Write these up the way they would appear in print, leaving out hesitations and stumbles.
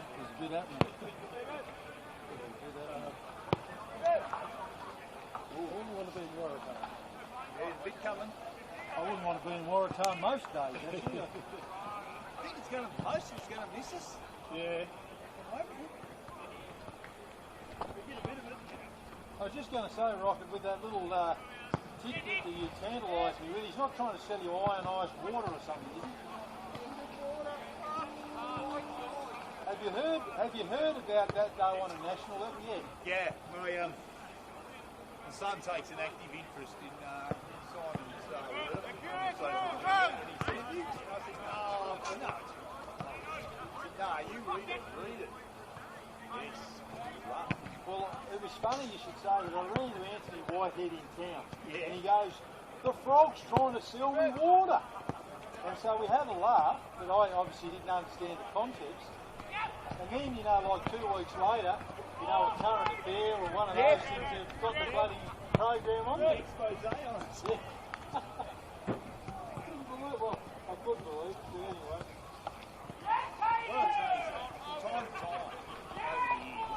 a bit happening. I wouldn't want to be in Waratah. Yeah, there's a bit coming. I wouldn't want to be in Waratah most days, actually. I think it's going to miss us. Yeah. I was just going to say, Rocket, with that little tick that you tantalised me with, he's not trying to sell you ionised water or something, is he? Have you heard about that though on a national level yet? Yeah, my son takes an active interest in Simon's work. And he said, no, you read it. Yes, well, it was funny you should say that. I ran into Anthony Whitehead in town, yeah. and he goes, "The frog's trying to sell me water." And so we had a laugh, but I obviously didn't understand the context. And then, like 2 weeks later, a current affair or one of those things have got the bloody program on there. Expose on it. Yeah. I couldn't believe it, but anyway. Well, I'll tell you something. From time to time, over the years,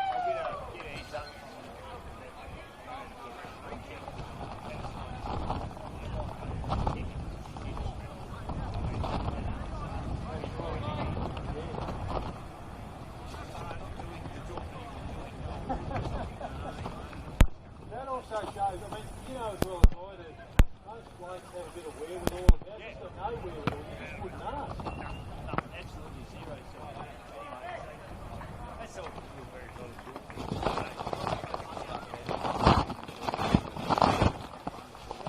I get a heads up That also shows, I mean, as well as I do, most blokes have a bit of wherewithal about it. If you've got no wherewithal, you just wouldn't ask. Nothing, absolutely zero. So, that's all we feel very close to.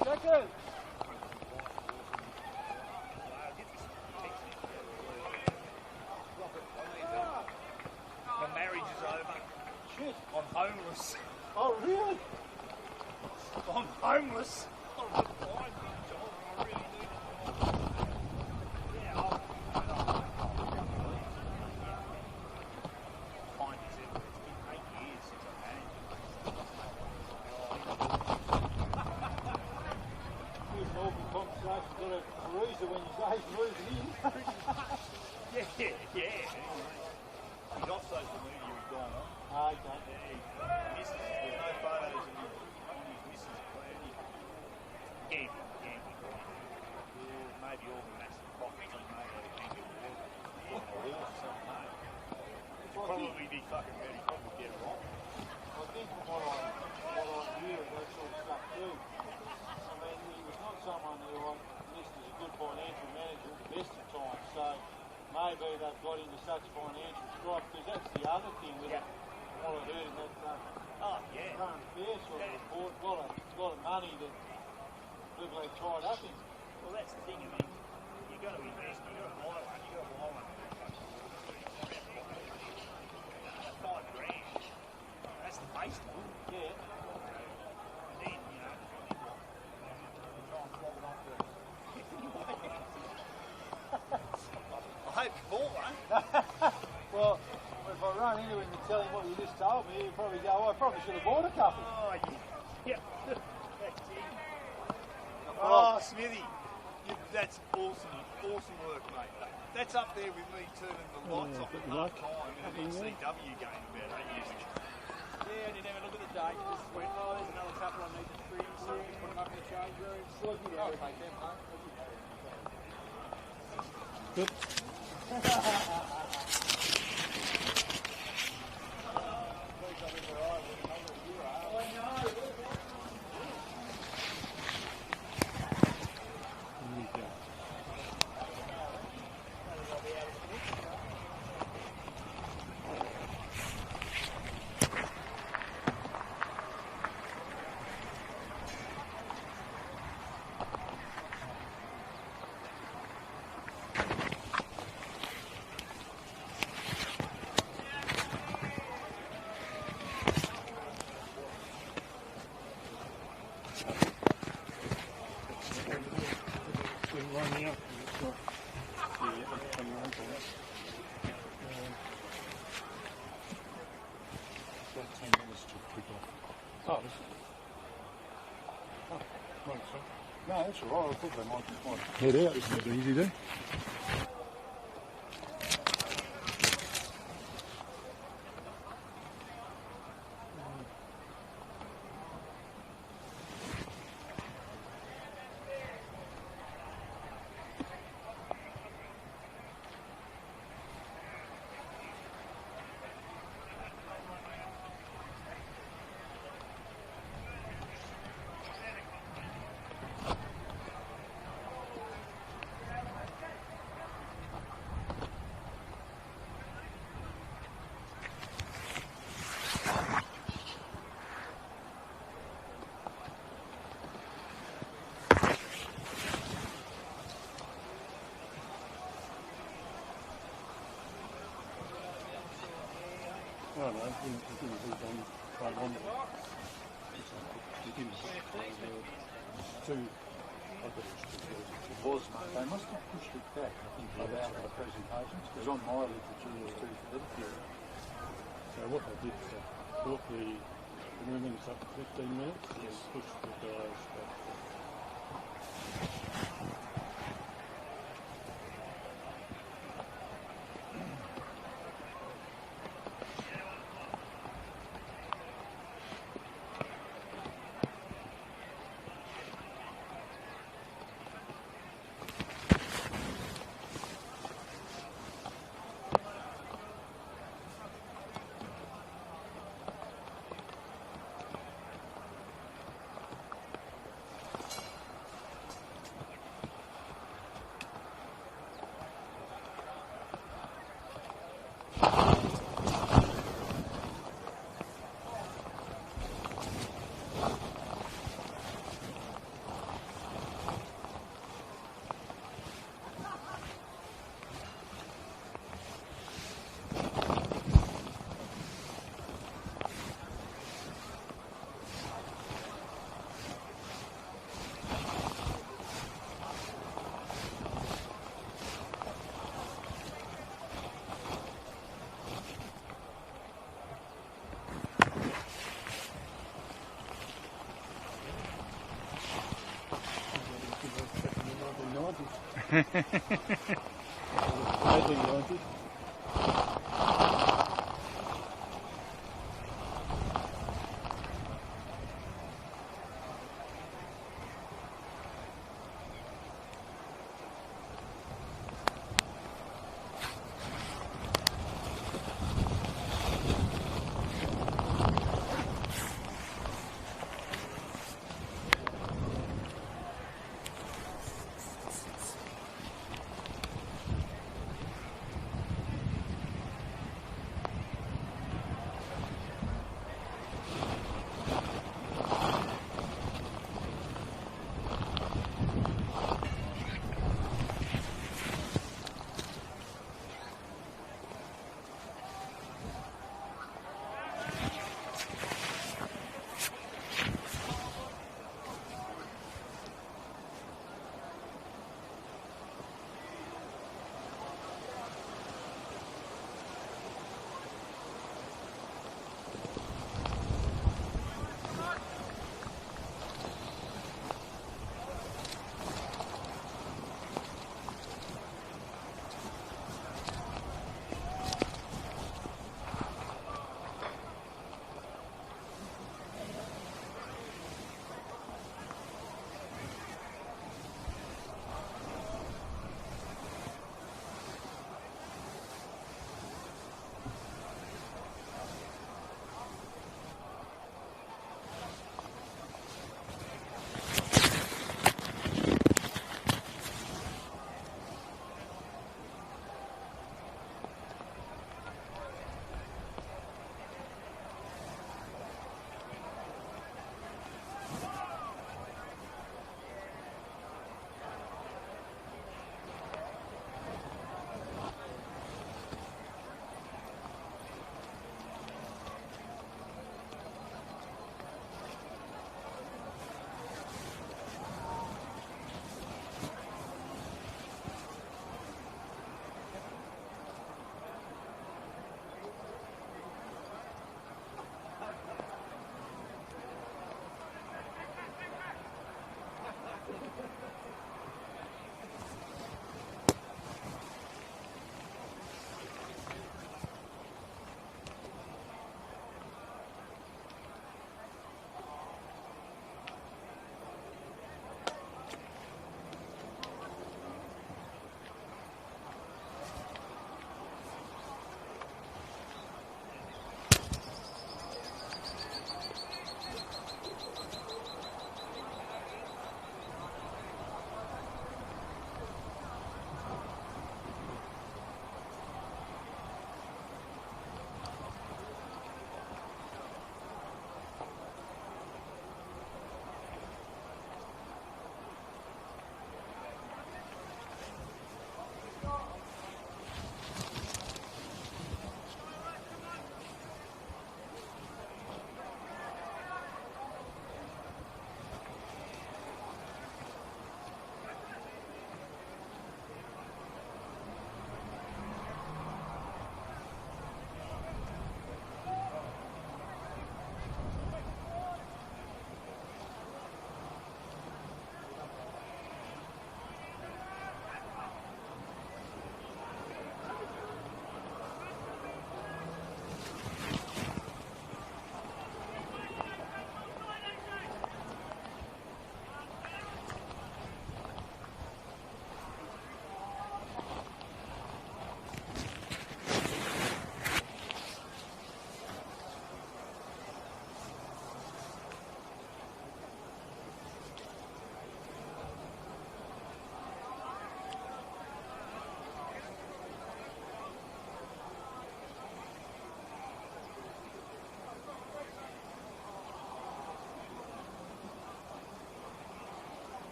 Exactly. My marriage is over. Shit. I'm homeless. Oh, really? I'm homeless. I really do. Yeah, fine, it's been 8 years since I've had it. Here's an awful conversation. Got a bruiser when you say he's moving in. Yeah. He's off social media, he's gone on. Okay. There's no photos of him on his missus. Gambling. Maybe all the massive profits he made out of gambling. Or something. Probably be fucking ready. Probably get it right. I think from what I hear of that sort of stuff too, I mean, he was not someone who I list as a good financial manager at the best of times, so maybe they've got into such financial strife, because that's the other thing with it. What I heard in that current affair sort of report, a lot of money that people have tied up in. Well, that's the thing. I mean, you've got to invest. You've got to buy one. You've got to buy one. $5 grand. That's the baseline. Yeah. And then, try and flog it off the... I hope you bought one. Well, if I run into him and tell him what you just told me, he'll probably go, I probably should have bought a couple. Oh, yeah. That's it. Oh, Smithy, that's awesome. Awesome work, mate. That's up there with me turning the lights off at half time in an NCW game about 8 years ago. Yeah, I didn't have a look at the date. Just went, there's another couple I need to trim, so just put them up in the change room. I'll take them home. Good. No, that's all right. I thought they might head out. Isn't it easy there? I don't know, he didn't move on quite long. He didn't two. It was, mate. They must have pushed it back, I think, without the presentations, because on my literature it was 2:30. So what they did, they brought the women's up to 15 minutes and pushed the guys back.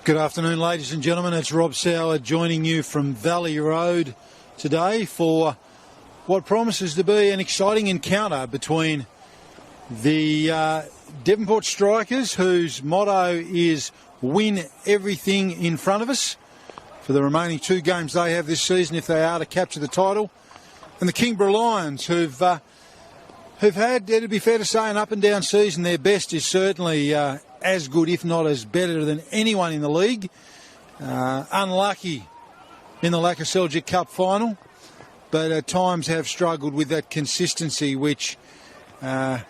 Good afternoon, ladies and gentlemen. It's Rob Sauer joining you from Valley Road today for what promises to be an exciting encounter between the Devonport Strikers, whose motto is win everything in front of us for the remaining 2 games they have this season if they are to capture the title, and the Kingborough Lions, who've had, to be fair to say, an up and down season. Their best is certainly as good, if not as better than anyone in the league. Unlucky in the Lacquer Seljuk Cup final, but at times have struggled with that consistency which the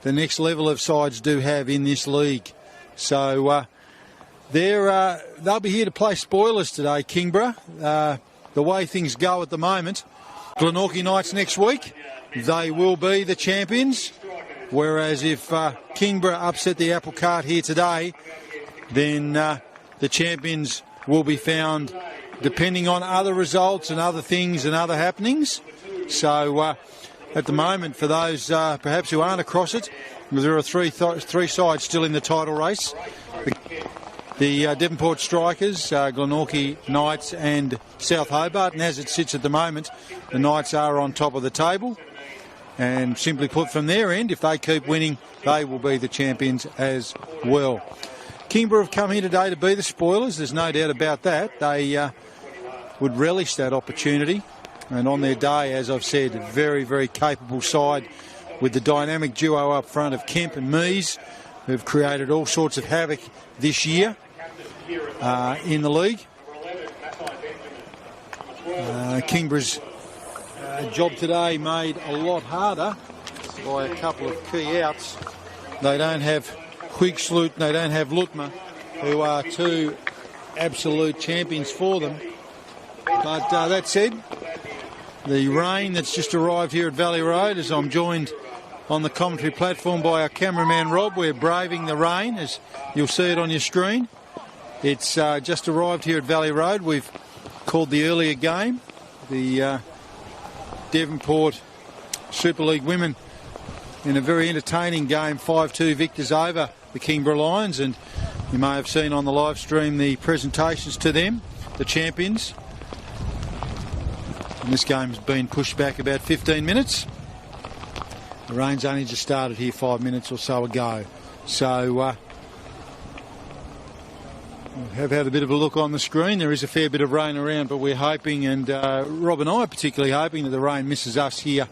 next level of sides do have in this league. So they'll be here to play spoilers today, Kingborough. The way things go at the moment, Glenorchy Knights next week, they will be the champions. Whereas if Kingborough upset the apple cart here today, then the champions will be found depending on other results and other things and other happenings. So at the moment, for those perhaps who aren't across it, there are three sides still in the title race. The Devonport Strikers, Glenorchy Knights and South Hobart. And as it sits at the moment, the Knights are on top of the table. And simply put, from their end, if they keep winning, they will be the champions as well. Kingborough have come here today to be the spoilers. There's no doubt about that. They would relish that opportunity. And on their day, as I've said, a very, very capable side with the dynamic duo up front of Kemp and Mees, who've created all sorts of havoc this year in the league. Kingborough's job today made a lot harder by a couple of key outs. They don't have Quigsloot, they don't have Lutmer, who are 2 absolute champions for them. But that said, the rain that's just arrived here at Valley Road, as I'm joined on the commentary platform by our cameraman Rob, we're braving the rain, as you'll see it on your screen. It's just arrived here at Valley Road. We've called the earlier game, the Devonport Super League women in a very entertaining game, 5-2 victors over the Kingborough Lions, and you may have seen on the live stream the presentations to them, the champions. And this game's been pushed back about 15 minutes. The rain's only just started here 5 minutes or so ago. So have had a bit of a look on the screen. There is a fair bit of rain around, but we're hoping, and Rob and I are particularly hoping, that the rain misses us here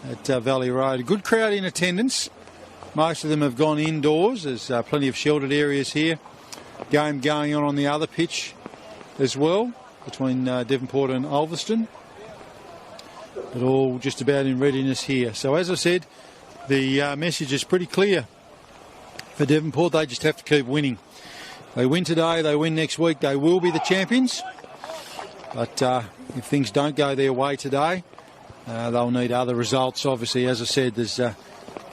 at Valley Road. A good crowd in attendance. Most of them have gone indoors. There's plenty of sheltered areas here. Game going on the other pitch as well, between Devonport and Ulverston. But all just about in readiness here. So as I said, the message is pretty clear for Devonport. They just have to keep winning. They win today, they win next week, they will be the champions. But if things don't go their way today, they'll need other results. Obviously, as I said, there's a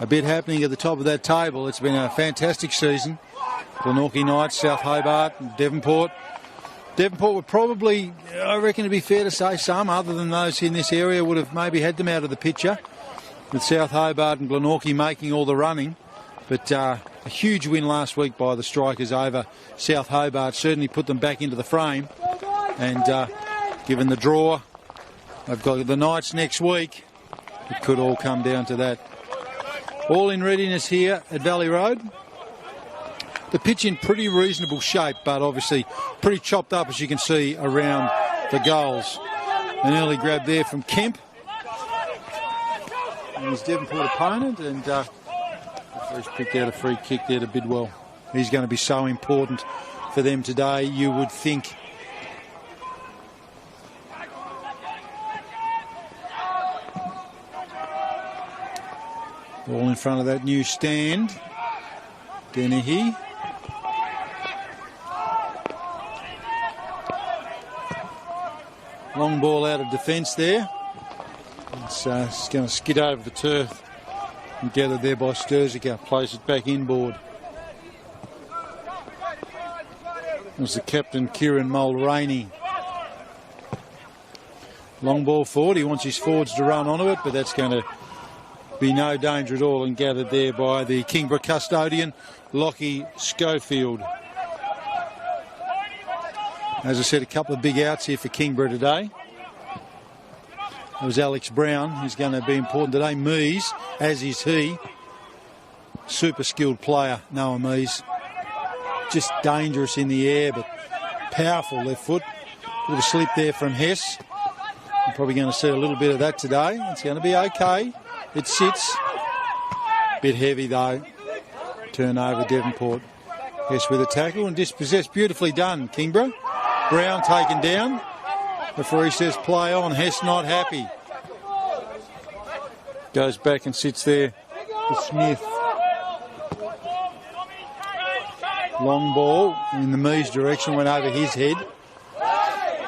bit happening at the top of that table. It's been a fantastic season. Glenorchy Knights, South Hobart, and Devonport. Devonport would probably, I reckon it'd be fair to say, some other than those in this area would have maybe had them out of the picture, with South Hobart and Glenorchy making all the running. But a huge win last week by the Strikers over South Hobart certainly put them back into the frame. And given the draw, they've got the Knights next week. It could all come down to that. All in readiness here at Valley Road. The pitch in pretty reasonable shape, but obviously pretty chopped up, as you can see, around the goals. An early grab there from Kemp and his Devonport opponent, and he's picked out a free kick there to Bidwell. He's going to be so important for them today, you would think. Ball in front of that new stand. Dennehy. Long ball out of defence there. It's going to skid over the turf and gathered there by Sturzica. Plays it back inboard. There's the captain, Kieran Mulraney. Long ball forward. He wants his forwards to run onto it, but that's going to be no danger at all, and gathered there by the Kingborough custodian, Lockie Schofield. As I said, a couple of big outs here for Kingborough today. It was Alex Brown who's going to be important today. Mees, as is he. Super skilled player, Noah Mees. Just dangerous in the air, but powerful left foot. Bit of a slip there from Hess. You're probably going to see a little bit of that today. It's going to be okay. It sits. Bit heavy though. Turnover, Devonport. Hess with a tackle and dispossessed. Beautifully done, Kingborough. Brown taken down. Referee says play on. Hess not happy. Goes back and sits there for Smith. Long ball in the Mees direction, went over his head.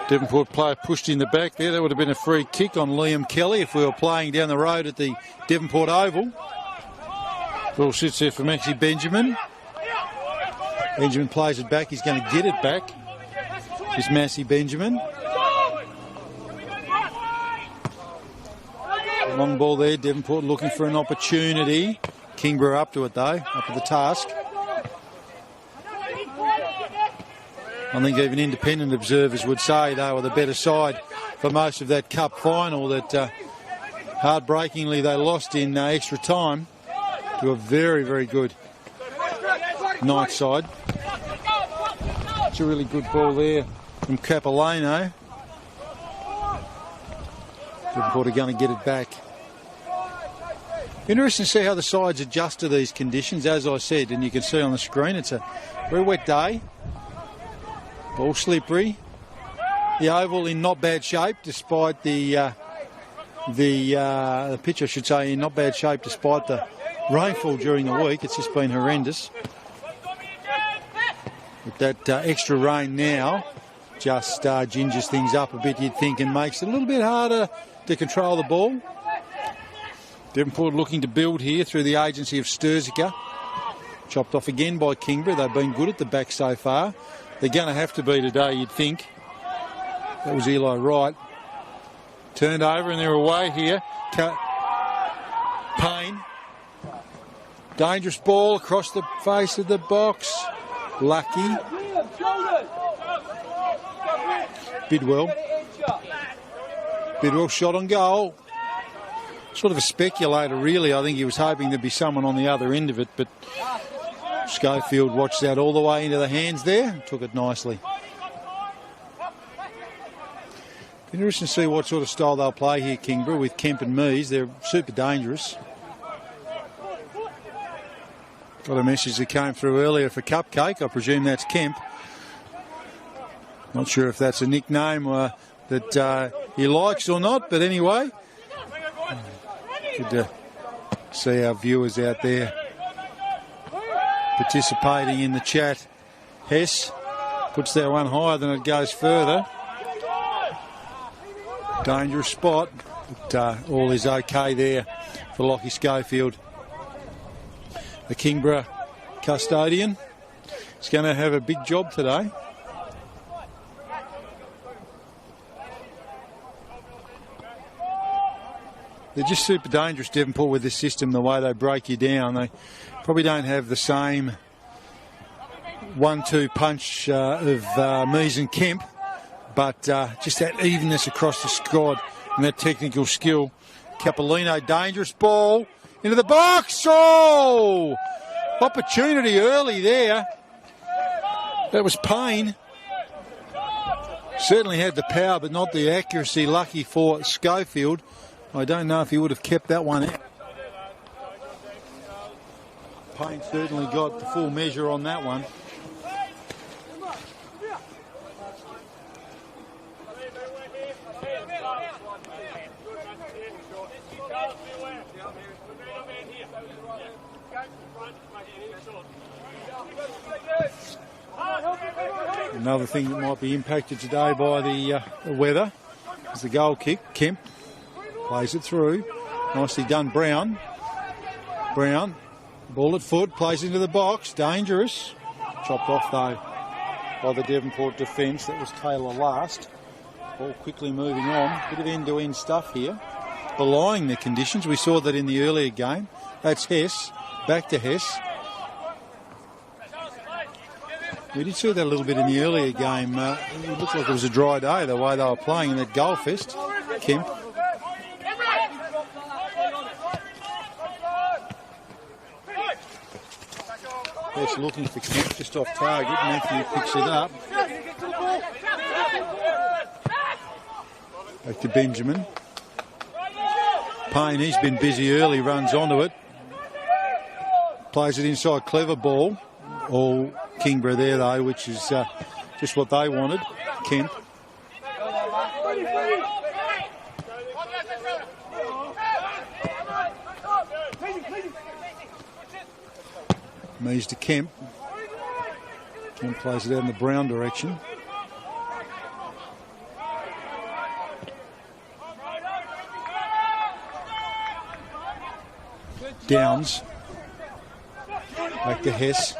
Devonport player pushed in the back there. That would have been a free kick on Liam Kelly if we were playing down the road at the Devonport Oval. Ball sits there for Maxi Benjamin. Benjamin plays it back. He's going to get it back. It's Massey Benjamin. Long ball there. Devonport looking for an opportunity. Kingborough up to it though, up to the task. I think even independent observers would say they were the better side for most of that cup final, that heartbreakingly they lost in extra time to a very, very good night side. It's a really good ball there from Capilano. Devonport are going to get it back. Interesting to see how the sides adjust to these conditions, as I said, and you can see on the screen it's a very wet day. Ball slippery. The oval in not bad shape, despite the pitch, I should say, in not bad shape despite the rainfall during the week. It's just been horrendous. With that extra rain now, just gingers things up a bit, you'd think, and makes it a little bit harder to control the ball. Devonport looking to build here through the agency of Sturzica. Chopped off again by Kingborough. They've been good at the back so far. They're going to have to be today, you'd think. That was Eli Wright. Turned over and they're away here. Payne. Dangerous ball across the face of the box. Lucky. Bidwell. Bidwell shot on goal. Sort of a speculator, really. I think he was hoping there'd be someone on the other end of it, but Schofield watched that all the way into the hands there and took it nicely. Interesting to see what sort of style they'll play here, Kingborough, with Kemp and Mees. They're super dangerous. Got a message that came through earlier for Cupcake. I presume that's Kemp. Not sure if that's a nickname that he likes or not, but anyway. Good to see our viewers out there participating in the chat. Hess puts that one higher than it goes further. Dangerous spot, but all is okay there for Lockie Schofield. The Kingborough custodian is going to have a big job today. They're just super dangerous, Devonport, with this system, the way they break you down. They probably don't have the same 1-2 punch of Mees and Kemp, but just that evenness across the squad and that technical skill. Capilano, dangerous ball into the box. Oh! Opportunity early there. That was Payne. Certainly had the power, but not the accuracy. Lucky for Schofield. I don't know if he would have kept that one out. Payne certainly got the full measure on that one. Another thing that might be impacted today by the weather is the goal kick. Kemp plays it through. Nicely done, Brown. Brown, ball at foot, plays into the box. Dangerous. Chopped off, though, by the Devonport defence. That was Taylor last. Ball quickly moving on. Bit of end-to-end stuff here. Belying the conditions. We saw that in the earlier game. That's Hess. Back to Hess. We did see that a little bit in the earlier game. It looked like it was a dry day the way they were playing in that goal fest. Kemp. Just looking for Kemp, just off target. Matthew picks it up. Back to Benjamin. Payne, he's been busy early, runs onto it. Plays it inside, clever ball. All Kingborough there though, which is just what they wanted. Kemp. Mees to Kemp. Kemp plays it out in the Brown direction. Downs. Back to Hess.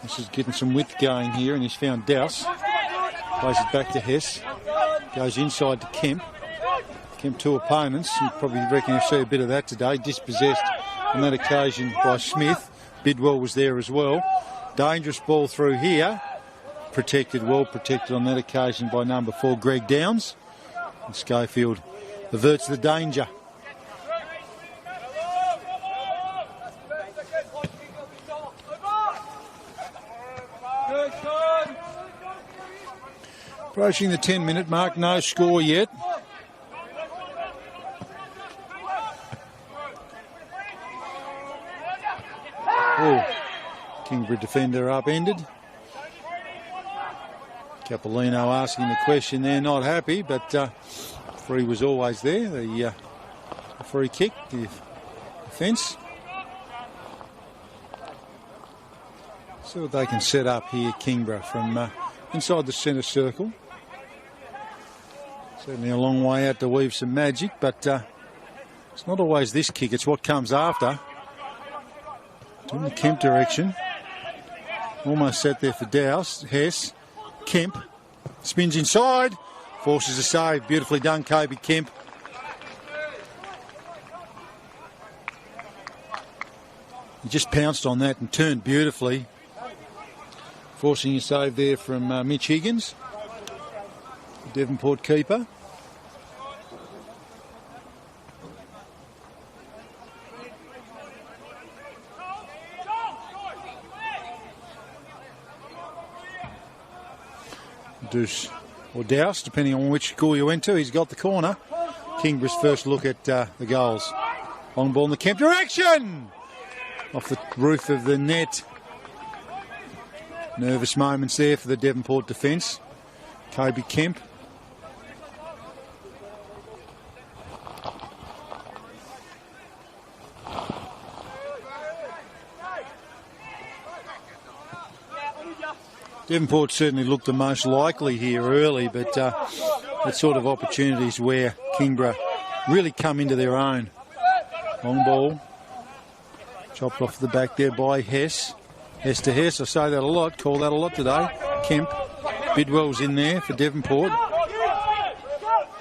This is getting some width going here, and he's found Dowse. Plays it back to Hess. Goes inside to Kemp. Kemp two opponents. You probably reckon you'll see a bit of that today. Dispossessed on that occasion by Smith. Bidwell was there as well. Dangerous ball through here. Protected, well protected on that occasion by number 4, Greg Downs. And Schofield averts the danger. Approaching the 10-minute mark, no score yet. Oh, Kingborough defender upended. Capolino asking the question there, not happy, but free was always there. The free kick, the offence. See what they can set up here, Kingborough, from inside the centre circle. Certainly a long way out to weave some magic, but it's not always this kick, it's what comes after. In the Kemp direction. Almost set there for Dowse. Hess. Kemp. Spins inside. Forces a save. Beautifully done, Kobe Kemp. He just pounced on that and turned beautifully. Forcing a save there from Mitch Higgins, the Devonport keeper. Deuce or Dowse, depending on which school you went to. He's got the corner. Kingborough's first look at the goals. Long ball in the Kemp direction! Off the roof of the net. Nervous moments there for the Devonport defence. Kobe Kemp. Devonport certainly looked the most likely here early, but that sort of opportunities where Kingborough really come into their own. Long ball. Chopped off the back there by Hess. Hess to Hess, I say that a lot, call that a lot today. Kemp. Bidwell's in there for Devonport.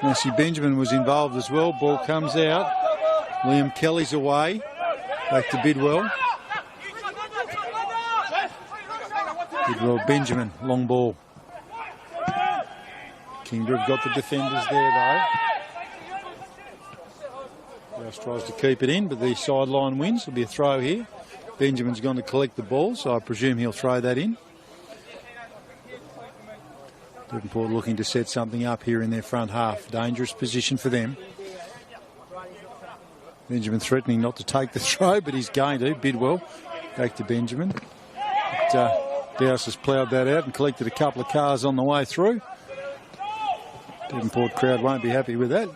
Massey Benjamin was involved as well. Ball comes out. Liam Kelly's away. Back to Bidwell. Bidwell, Benjamin, long ball. Kingborough have got the defenders there though. Rouse tries to keep it in, but the sideline wins. There'll be a throw here. Benjamin's gone to collect the ball, so I presume he'll throw that in. Devonport looking to set something up here in their front half. Dangerous position for them. Benjamin threatening not to take the throw, but he's going to. Bidwell back to Benjamin. But, Dowse has ploughed that out and collected a couple of cars on the way through. Devonport crowd won't be happy with that.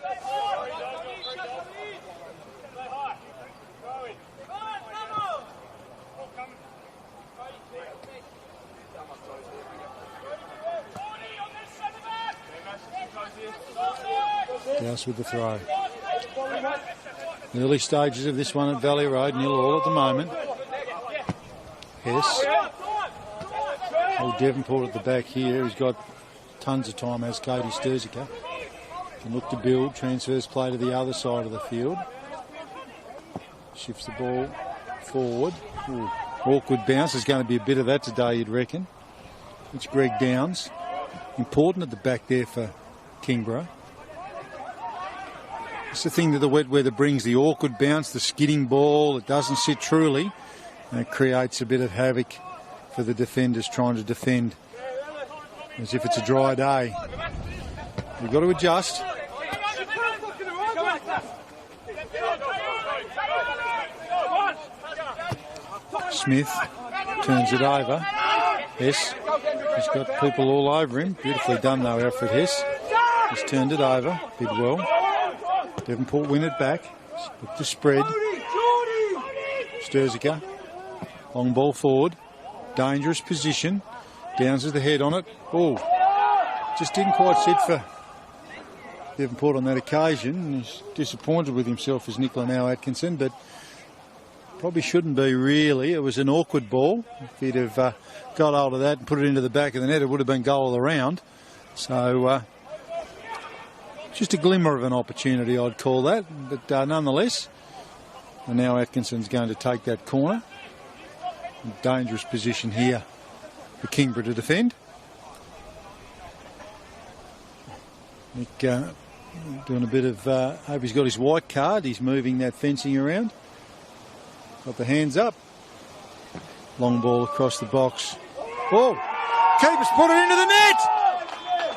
Dowse with the throw. Early stages of this one at Valley Road, 0-0 at the moment. Hess. Old Devonport at the back here. He's got tons of time, as Cody Sturzica. Can look to build. Transfers play to the other side of the field. Shifts the ball forward. Ooh, Awkward bounce. There's going to be a bit of that today, you'd reckon. It's Greg Downs. Important at the back there for Kingborough. It's the thing that the wet weather brings, the awkward bounce, the skidding ball. It doesn't sit truly, and it creates a bit of havoc for the defenders trying to defend as if it's a dry day. You've got to adjust. Smith turns it over. Hess has got people all over him. Beautifully done though, Alfred Hess. He's turned it over. Bidwell. Devonport win it back. Look to spread. Sturzica. Long ball forward. Dangerous position. Downs with the head on it. Oh, just didn't quite sit for Devonport on that occasion. He's disappointed with himself as Nicola now Atkinson, but probably shouldn't be really. It was an awkward ball. If he'd have got hold of that and put it into the back of the net, it would have been goal of the round. So just a glimmer of an opportunity, I'd call that. But nonetheless, and now Atkinson's going to take that corner. Dangerous position here for Kingborough to defend. Nick doing a bit of, hope he's got his white card. He's moving that fencing around. Got the hands up. Long ball across the box. Oh, keeper's put it into the net.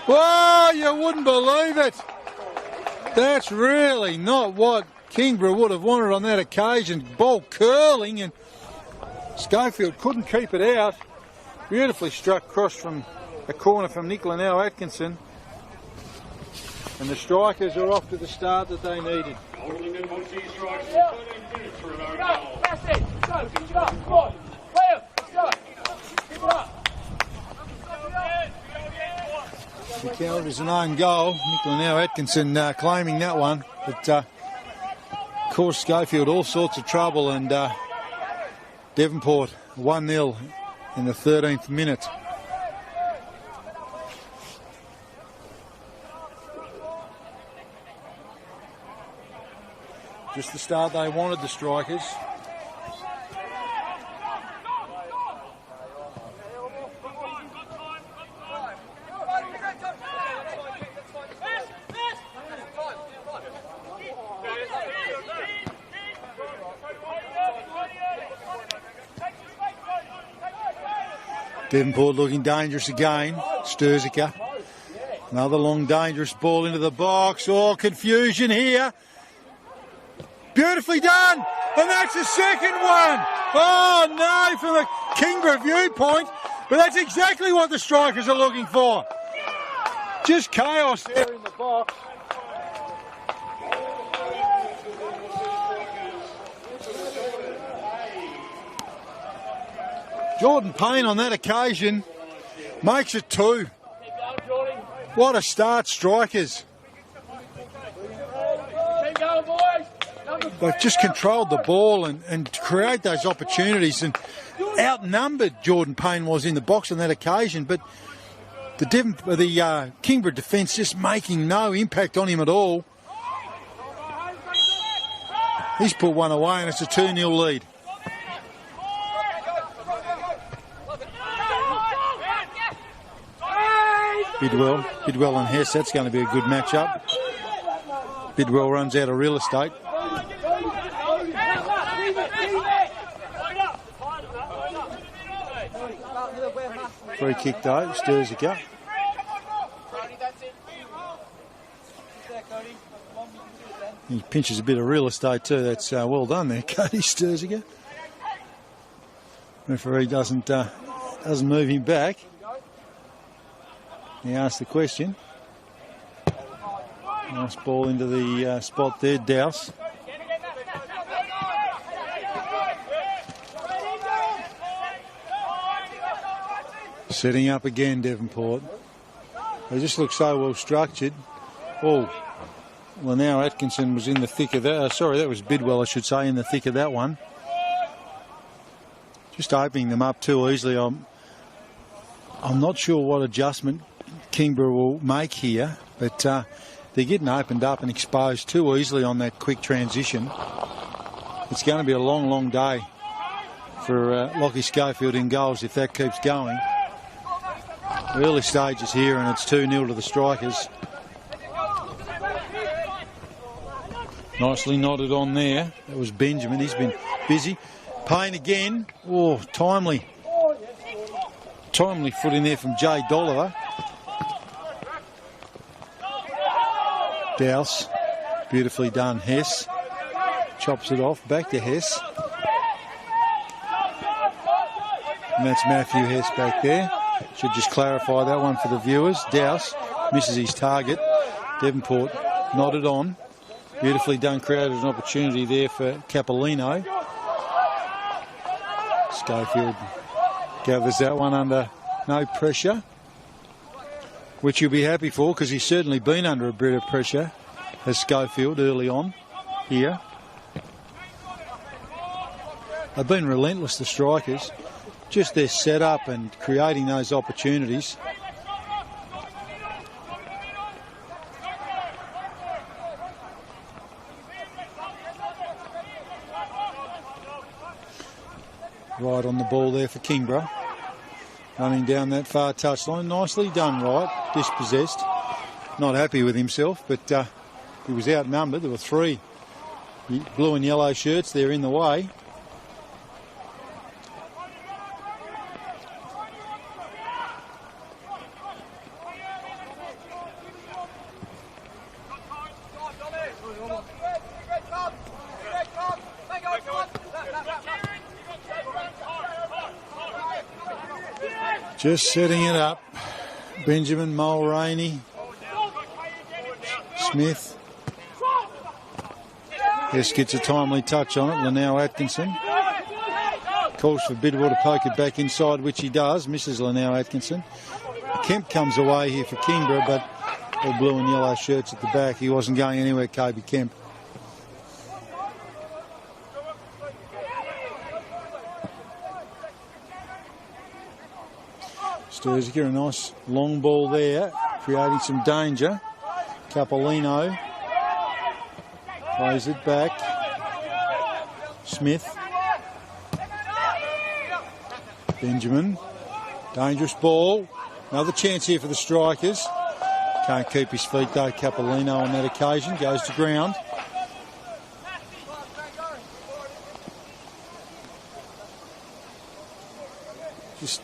Whoa, you wouldn't believe it. That's really not what Kingborough would have wanted on that occasion. Ball curling, and Schofield couldn't keep it out. Beautifully struck across from a corner from Nicola now Atkinson. And the strikers are off to the start that they needed. The count is an own goal. Nicola now Atkinson claiming that one. But caused Schofield all sorts of trouble, and Devonport 1-0 in the 13th minute. Just the start they wanted, the strikers. Devonport looking dangerous again. Sturzica. Another long dangerous ball into the box. Oh, confusion here. Beautifully done, and that's the second one. Oh no, from a Kingborough viewpoint, but that's exactly what the strikers are looking for. Just chaos there in the box. Jordan Payne on that occasion makes it 2. What a start, strikers. Keep going, boys. They've just controlled the ball and create those opportunities, and outnumbered Jordan Payne was in the box on that occasion, but the Kingborough defence just making no impact on him at all. He's put one away and it's a 2-0 lead. Bidwell and Hess, that's going to be a good match-up. Bidwell runs out of real estate. Free kick though, Sturzica. He pinches a bit of real estate too. That's well done there, Cody Sturzica. Referee doesn't move him back. He asked the question. Nice ball into the spot there, Douse. Setting up again, Devonport. They just look so well structured. Oh, well now Atkinson was in the thick of that. Sorry, that was Bidwell, I should say, in the thick of that one. Just opening them up too easily. I'm not sure what adjustment Kingborough will make here, but they're getting opened up and exposed too easily on that quick transition. It's going to be a long, long day for Lockie Schofield in goals if that keeps going. Early stages here, and it's 2-0 to the Strikers. Nicely nodded on there. That was Benjamin. He's been busy. Payne again. Oh, timely foot in there from Jay Dolliver. Douse. Beautifully done. Hess chops it off. Back to Hess. And that's Matthew Hess back there. Should just clarify that one for the viewers. Douse misses his target. Devonport nodded on. Beautifully done. Created an opportunity there for Capolino. Schofield gathers that one under no pressure, which you'll be happy for because he's certainly been under a bit of pressure as Schofield early on here. They've been relentless, the Strikers. Just their setup and creating those opportunities. Right on the ball there for Kingborough. Running down that far touchline. Nicely done, right. Dispossessed. Not happy with himself, but he was outnumbered. There were 3 blue and yellow shirts there in the way. Just setting it up. Benjamin, Mulroney, Smith. Hess gets a timely touch on it. Linnell Atkinson calls for Bidwell to poke it back inside, which he does. Misses Linnell Atkinson. Kemp comes away here for Kingborough, but all blue and yellow shirts at the back. He wasn't going anywhere, Kobe Kemp. Sturziger, a nice long ball there, creating some danger. Capolino plays it back. Smith. Benjamin. Dangerous ball. Another chance here for the Strikers. Can't keep his feet though, Capolino on that occasion. Goes to ground. Just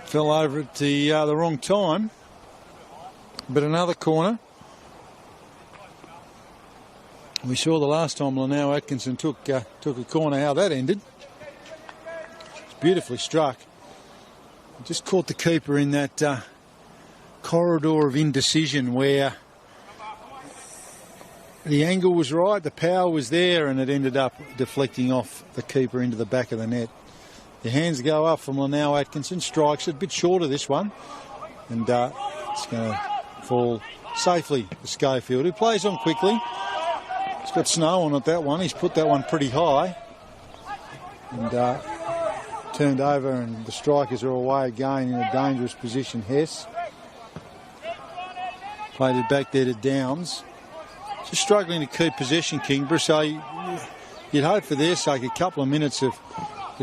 fell over at the wrong time. But another corner. We saw the last time Linnell Atkinson took a corner, how that ended. It's beautifully struck. Just caught the keeper in that corridor of indecision where the angle was right, the power was there, and it ended up deflecting off the keeper into the back of the net. The hands go up from Linnell Atkinson, strikes it, a bit short of this one, and it's going to fall safely to Schofield, who plays on quickly. He's got snow on it, that one. He's put that one pretty high. And turned over, and the Strikers are away again in a dangerous position. Hess played it back there to Downs. Just struggling to keep possession, Kingborough, so you'd hope for their sake a couple of minutes of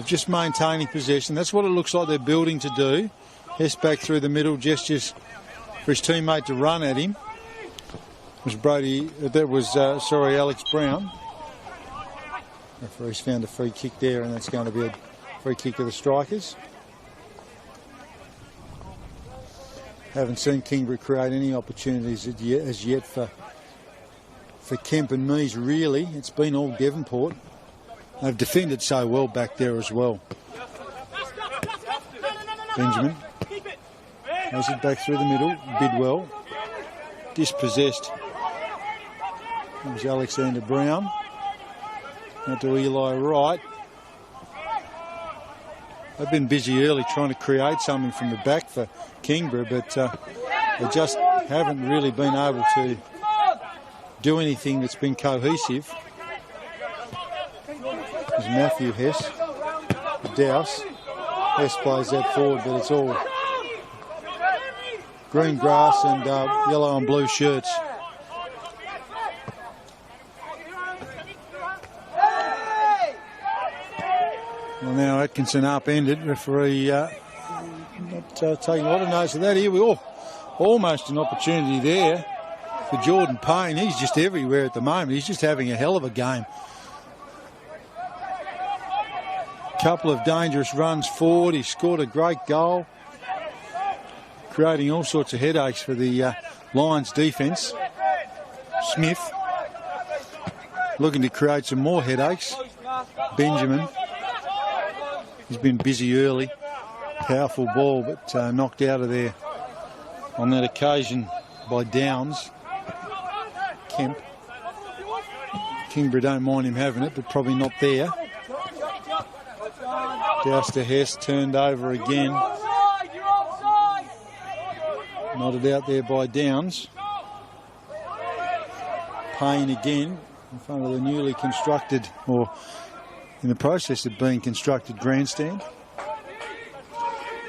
just maintaining possession. That's what it looks like they're building to do. Hess back through the middle, gestures for his teammate to run at him. Alex Brown. Referee's found a free kick there, and that's going to be a free kick to the Strikers. Haven't seen Kingborough create any opportunities as yet for Kemp and Mees, really. It's been all Devonport. They've defended so well back there as well. Benjamin has it back through the middle. Bidwell dispossessed. It was Alexander Brown. Out to Eli Wright. They've been busy early trying to create something from the back for Kingborough, but they just haven't really been able to do anything that's been cohesive. There's Matthew Hess. Douse. Hess plays that forward, but it's all green grass and yellow and blue shirts. Well, now Atkinson upended. Referee not taking a lot of notice of that here. We almost an opportunity there for Jordan Payne. He's just everywhere at the moment. He's just having a hell of a game. Couple of dangerous runs forward. He scored a great goal, creating all sorts of headaches for the Lions defence. Smith looking to create some more headaches. Benjamin, he's been busy early. Powerful ball, but knocked out of there on that occasion by Downs. Kemp. Kingborough don't mind him having it, but probably not there. Douse to Hess, turned over again. Knotted out there by Downs. Payne again in front of the newly constructed, or in the process of being constructed, grandstand.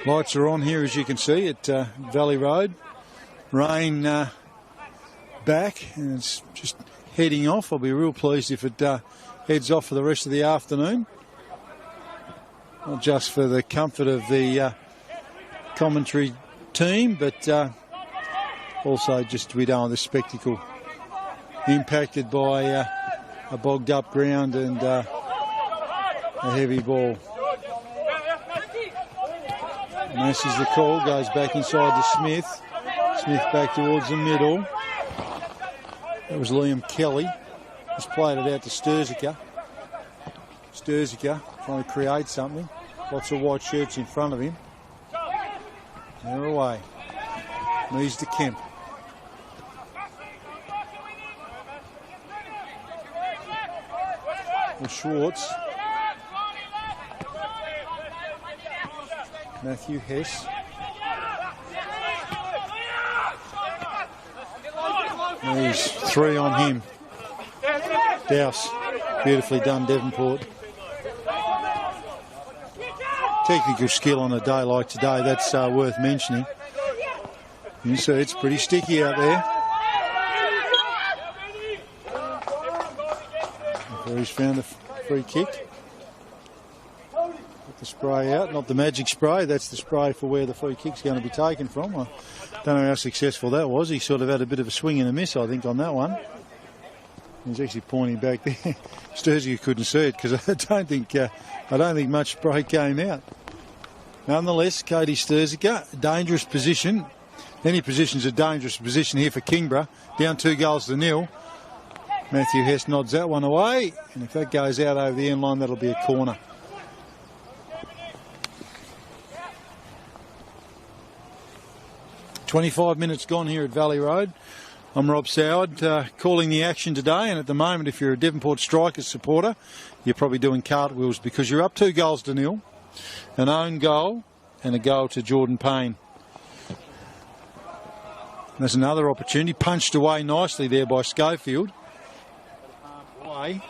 Lights are on here, as you can see, at Valley Road. Rain back, and it's just heading off. I'll be real pleased if it heads off for the rest of the afternoon. Not just for the comfort of the commentary team, but also just we don't want the spectacle impacted by a bogged up ground and a heavy ball. Messes the call, goes back inside to Smith. Smith back towards the middle. That was Liam Kelly. Just played it out to Sturzica. Sturzica trying to create something. Lots of white shirts in front of him. They're away. Knees to Kemp. Well, Schwartz. Matthew Hess. There's 3 on him. Douse. Beautifully done, Devonport. Technical skill on a day like today, that's worth mentioning. You see, it's pretty sticky out there. He's found a free kick. Put the spray out, not the magic spray, that's the spray for where the free kick's going to be taken from. I don't know how successful that was. He sort of had a bit of a swing and a miss, I think, on that one. He's actually pointing back there. Sturzica couldn't see it because I don't think much spray came out. Nonetheless, Katie Sturzica, dangerous position. Any position's a dangerous position here for Kingborough. Down 2-0. Matthew Hess nods that one away, and if that goes out over the end line, that'll be a corner. "25 minutes gone here at Valley Road. I'm Rob Soward, calling the action today, and at the moment, if you're a Devonport Strikers supporter, you're probably doing cartwheels because you're up 2-0. An own goal and a goal to Jordan Payne. There's another opportunity, punched away nicely there by Schofield. Away.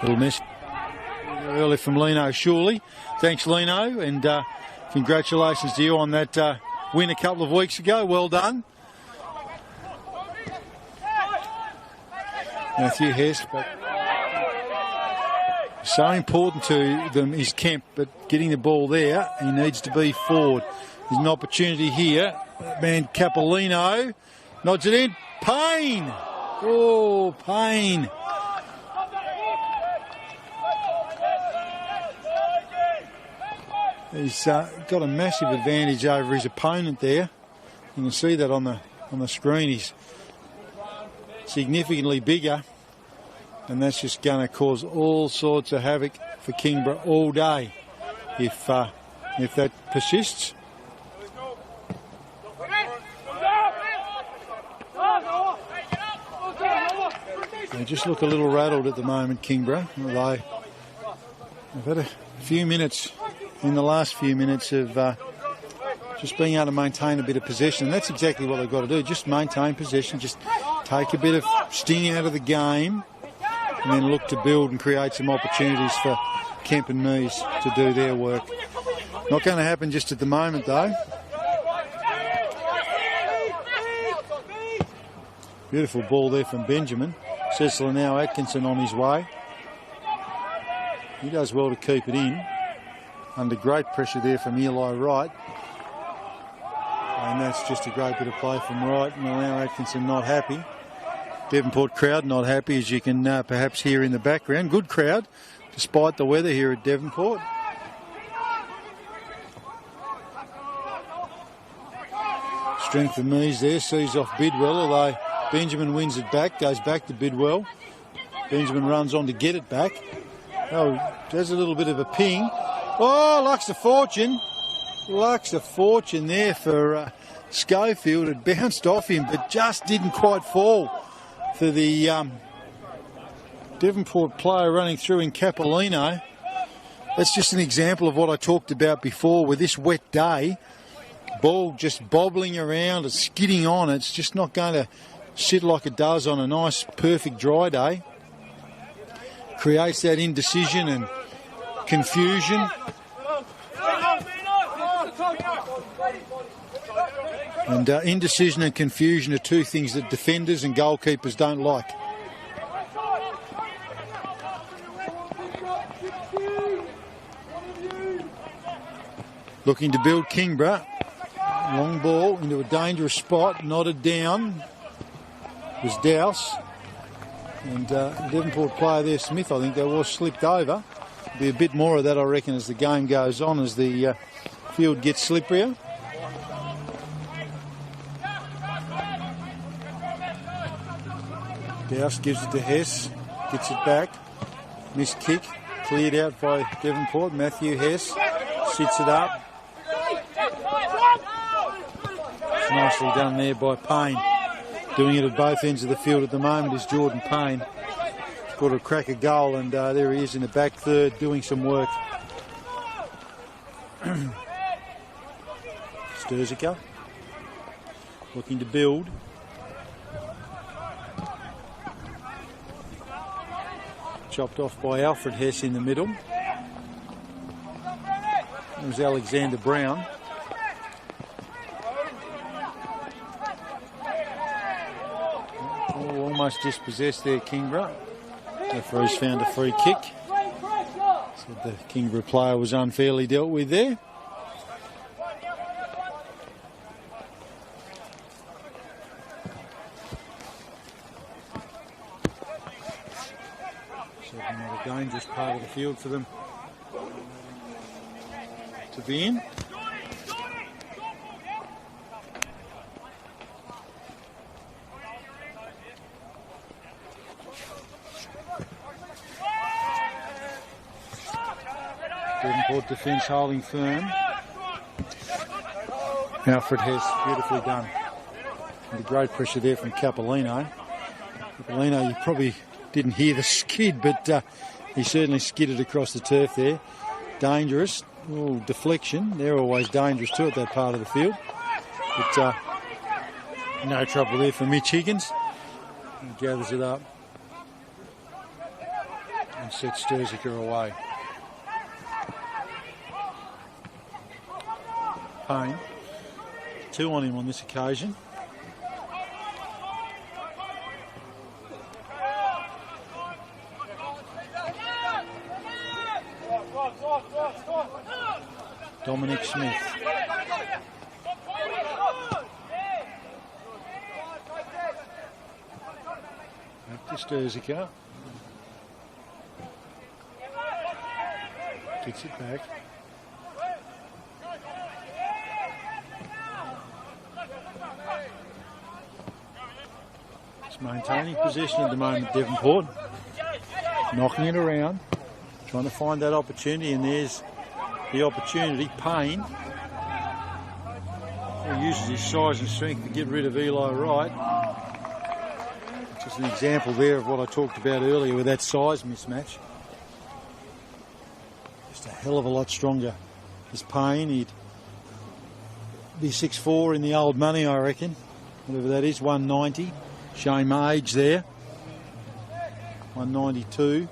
Little miss early from Lino Shawley. Thanks, Lino, and congratulations to you on that win a couple of weeks ago. Well done. Matthew Hess, but so important to them is Kemp, but getting the ball there, he needs to be forward. There's an opportunity here. Man Capolino nods it in. Payne! Oh, Payne. He's got a massive advantage over his opponent there. You can see that on the screen. He's significantly bigger, and that's just going to cause all sorts of havoc for Kingborough all day if that persists. They just look a little rattled at the moment, Kingborough. Although they've had a few minutes in the last few minutes of just being able to maintain a bit of possession. And that's exactly what they've got to do. Just maintain possession. Just take a bit of sting out of the game, and then look to build and create some opportunities for Kemp and Mees to do their work. Not going to happen just at the moment, though. Beautiful ball there from Benjamin. Cecil now Atkinson on his way. He does well to keep it in. Under great pressure there from Eli Wright. And that's just a great bit of play from Wright. Well, now Atkinson not happy. Devonport crowd not happy, as you can perhaps hear in the background. Good crowd, despite the weather here at Devonport. Strength of knees there, sees off Bidwell, although Benjamin wins it back, goes back to Bidwell. Benjamin runs on to get it back. Oh, does a little bit of a ping. Oh, Lux of Fortune. Lux of Fortune there for Schofield. It bounced off him, but just didn't quite fall for the Devonport player running through in Capolino. That's just an example of what I talked about before with this wet day. Ball just bobbling around, it's skidding on. It's just not going to sit like it does on a nice, perfect dry day. Creates that indecision and confusion. And indecision and confusion are two things that defenders and goalkeepers don't like. Looking to build Kingborough. Long ball into a dangerous spot, nodded down. It was Douse. And Devonport player there, Smith, I think that was slipped over. There'll be a bit more of that, I reckon, as the game goes on, as the field gets slipperier. Douse gives it to Hess, gets it back. Missed kick, cleared out by Devonport. Matthew Hess sits it up. It's nicely done there by Payne. Doing it at both ends of the field at the moment is Jordan Payne. He's got a crack a goal, and there he is in the back third doing some work. Sturzica looking to build. Chopped off by Alfred Hess in the middle. It was Alexander Brown. Oh, almost dispossessed there, Kingborough. Referee's found a free kick. Said the Kingborough player was unfairly dealt with there. Certainly not a dangerous part of the field for them to be in. Devonport defence holding firm. Alfred Hess, beautifully done. And the great pressure there from Capolino. Capolino, you probably didn't hear the skid, but he certainly skidded across the turf there. Dangerous. Oh, deflection. They're always dangerous too at that part of the field. But no trouble there for Mitch Higgins. He gathers it up and sets Sturzica away. Payne. 2 on him on this occasion. Dominic Smith. Back to Sturzica. Gets it back. It's maintaining possession at the moment, Devonport. Knocking it around. Trying to find that opportunity, and there's the opportunity. Payne. He uses his size and strength to get rid of Eli Wright. Just an example there of what I talked about earlier with that size mismatch. Just a hell of a lot stronger. This Payne, he'd be 6'4" in the old money, I reckon. Whatever that is, 190. Showing my age there. 192.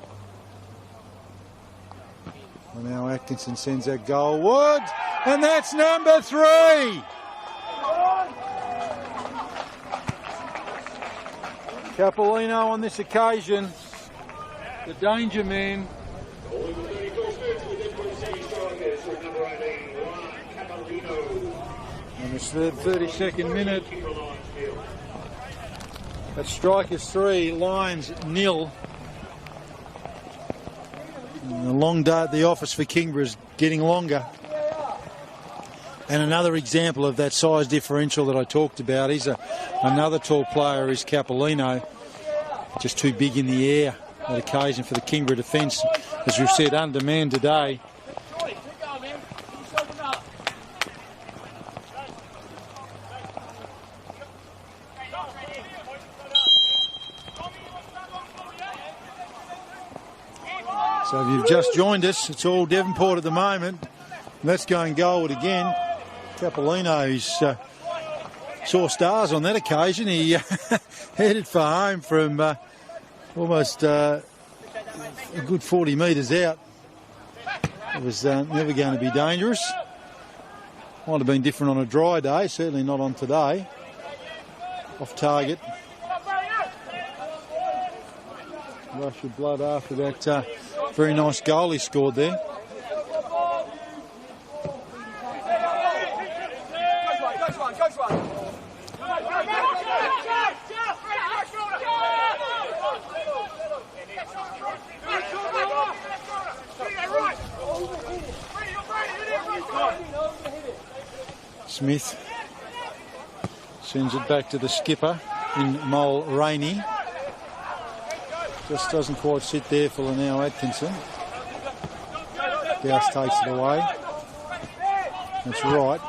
And now Atkinson sends that goal. Wood! And that's number 3! Capolino on this occasion, the danger man. And it's the 32nd minute. At Strikers 3, Lions 0. And the long day at the office for Kingborough is getting longer. And another example of that size differential that I talked about is another tall player is Capolino. Just too big in the air on occasion for the Kingborough defence. As we've said, undermanned today. So if you've just joined us, it's all Devonport at the moment. Let's go and goal it again. Capolino's saw stars on that occasion. He headed for home from almost a good 40 metres out. It was never going to be dangerous. Might have been different on a dry day, certainly not on today. Off target. Rush of blood after that very nice goal he scored there. Smith sends it back to the skipper in Mulroney. Just doesn't quite sit there for Lanao Atkinson. Dowse takes it away. That's right.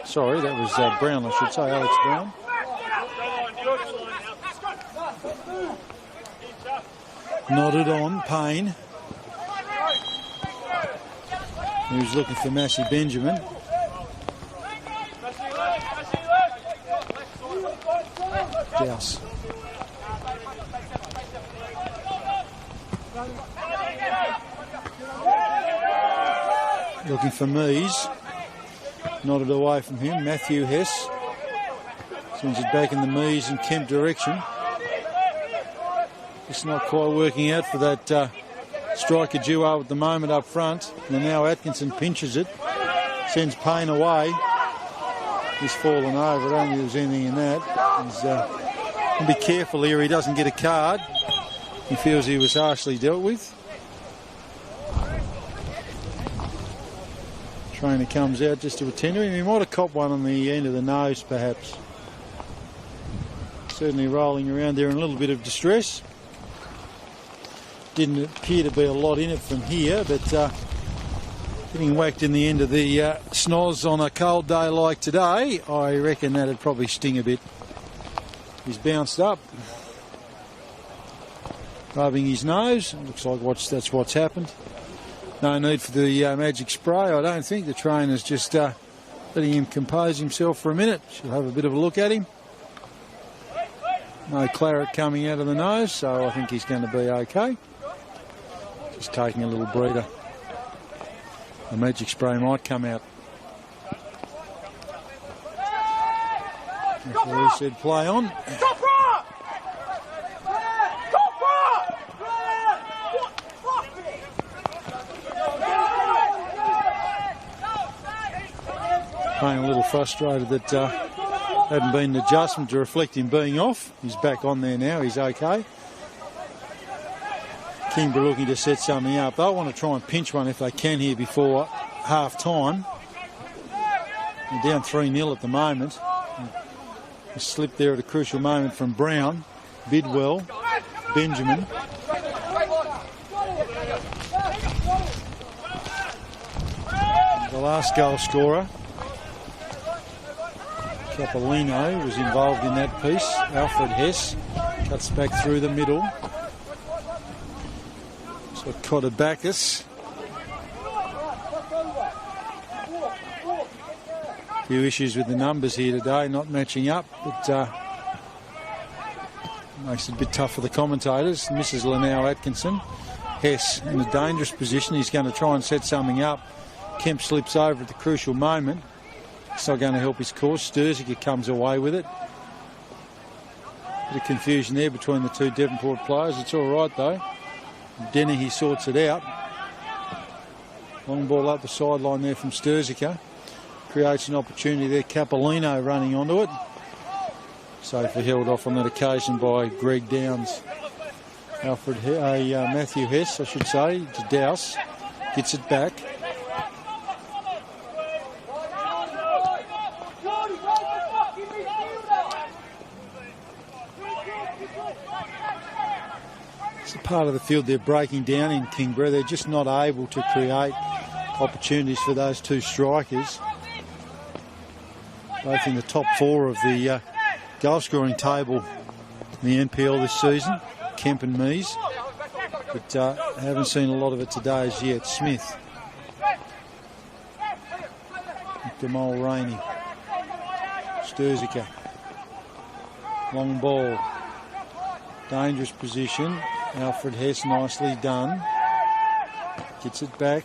Sorry, that was Brown, I should say, Alex Brown. Nodded on, Payne. He was looking for Massey Benjamin. Dowse. Looking for Mees. Nodded away from him. Matthew Hess sends it back in the Mees and Kemp direction. It's not quite working out for that striker duo at the moment up front. And now Atkinson pinches it, sends Payne away. He's fallen over. I don't think there's anything in that. He's be careful here. He doesn't get a card. He feels he was harshly dealt with. Trainer comes out just to attend to him. He might have copped one on the end of the nose, perhaps. Certainly rolling around there in a little bit of distress. Didn't appear to be a lot in it from here, but getting whacked in the end of the snoz on a cold day like today, I reckon that'd probably sting a bit. He's bounced up, rubbing his nose. Looks like that's what's happened. No need for the magic spray, I don't think. The trainer's just letting him compose himself for a minute. She'll have a bit of a look at him. No claret coming out of the nose, so I think he's going to be okay. Just taking a little breather. The magic spray might come out. Referee said play on. Paying a little frustrated that hadn't been an adjustment to reflect him being off. He's back on there now, he's okay. Kingborough looking to set something up. They'll want to try and pinch one if they can here before half time. They're down 3-0 at the moment. A slip there at a crucial moment from Brown, Bidwell, Benjamin. The last goal scorer, Capolino, was involved in that piece. Alfred Hess cuts back through the middle. So Kotabakis. A few issues with the numbers here today, not matching up, but makes it a bit tough for the commentators. Misses Lanao Atkinson. Hess in a dangerous position. He's going to try and set something up. Kemp slips over at the crucial moment. It's not going to help his cause. Sturziker comes away with it. Bit of confusion there between the two Devonport players. It's all right though. Dennehy sorts it out. Long ball up the sideline there from Sturziker. Creates an opportunity there. Capolino running onto it. Safely held off on that occasion by Greg Downs. Matthew Hess, I should say, to Douse. Gets it back. It's a part of the field they're breaking down in Kingborough. They're just not able to create opportunities for those two strikers. Both in the top 4 of the goal scoring table in the NPL this season, Kemp and Mees. But I haven't seen a lot of it today as yet. Smith. Demol Rainey. Sturziker. Long ball. Dangerous position. Alfred Hess nicely done. Gets it back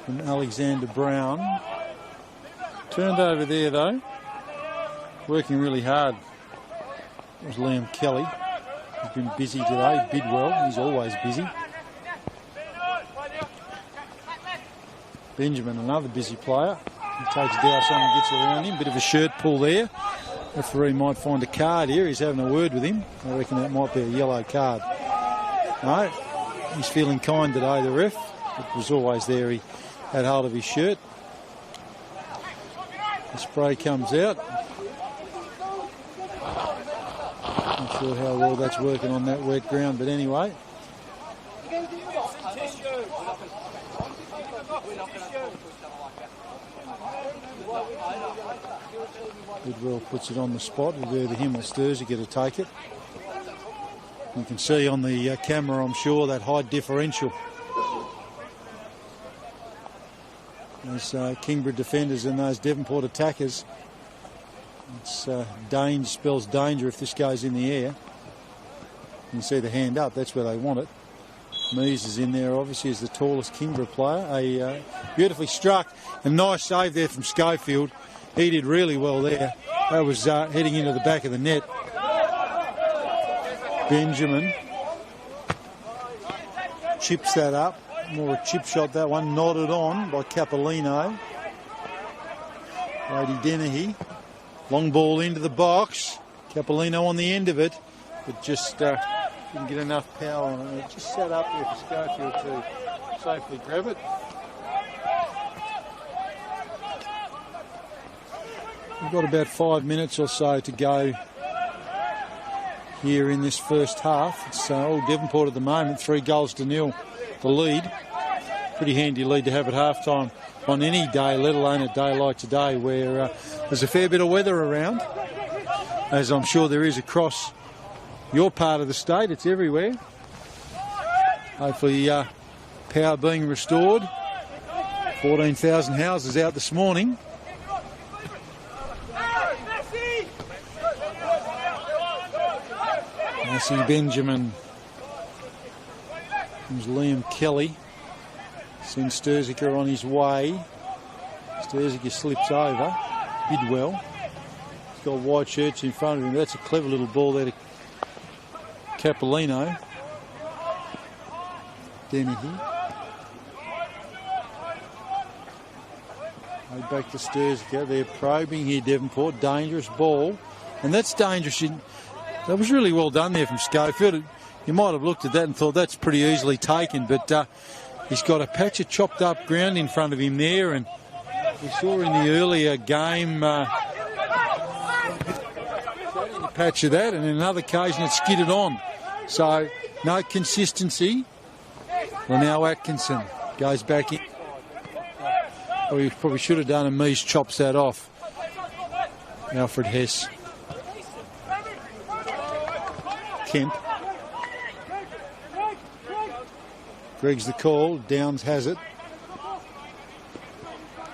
from Alexander Brown. Turned over there though. Working really hard. It was Liam Kelly. He's been busy today. Bidwell, he's always busy. Benjamin, another busy player. He takes Douse on and gets around him. Bit of a shirt pull there. Referee might find a card here. He's having a word with him. I reckon that might be a yellow card. No, he's feeling kind today, the ref. It was always there. He had hold of his shirt. The spray comes out. Not sure how well that's working on that wet ground, but anyway. Bidwell puts it on the spot. It'll be to him or Sturziker to take it. You can see on the camera, I'm sure, that height differential. Those Kingborough defenders and those Devonport attackers. It's danger spells danger if this goes in the air. You can see the hand up, that's where they want it. Mees is in there, obviously, as the tallest Kingborough player. Beautifully struck. A nice save there from Schofield. He did really well there. That was heading into the back of the net. Benjamin chips that up. More a chip shot, that one. Nodded on by Capolino. Brady Dennehy. Long ball into the box. Capolino on the end of it. But just didn't get enough power on it. It just sat up there for Schofield to safely grab it. We've got about 5 minutes or so to go here in this first half. It's all Devonport at the moment, 3-0 the lead. Pretty handy lead to have at half-time on any day, let alone a day like today where there's a fair bit of weather around, as I'm sure there is across your part of the state. It's everywhere. Hopefully power being restored. 14,000 houses out this morning. Massey Benjamin. There's Liam Kelly. Sends Sturziker on his way. Sturziker slips over. Bidwell. He's got white shirts in front of him. That's a clever little ball there to Capolino. Dennehy. Back to Sturziker. They're probing here, Devonport. Dangerous ball. And that's dangerous. That was really well done there from Schofield. You might have looked at that and thought that's pretty easily taken, but he's got a patch of chopped up ground in front of him there, and we saw in the earlier game a patch of that, and on another occasion it skidded on. So no consistency. Well, now Atkinson goes back in. Well, he probably should have done, and Mees chops that off. Alfred Hess. Kemp. Greg's the call. Downs has it.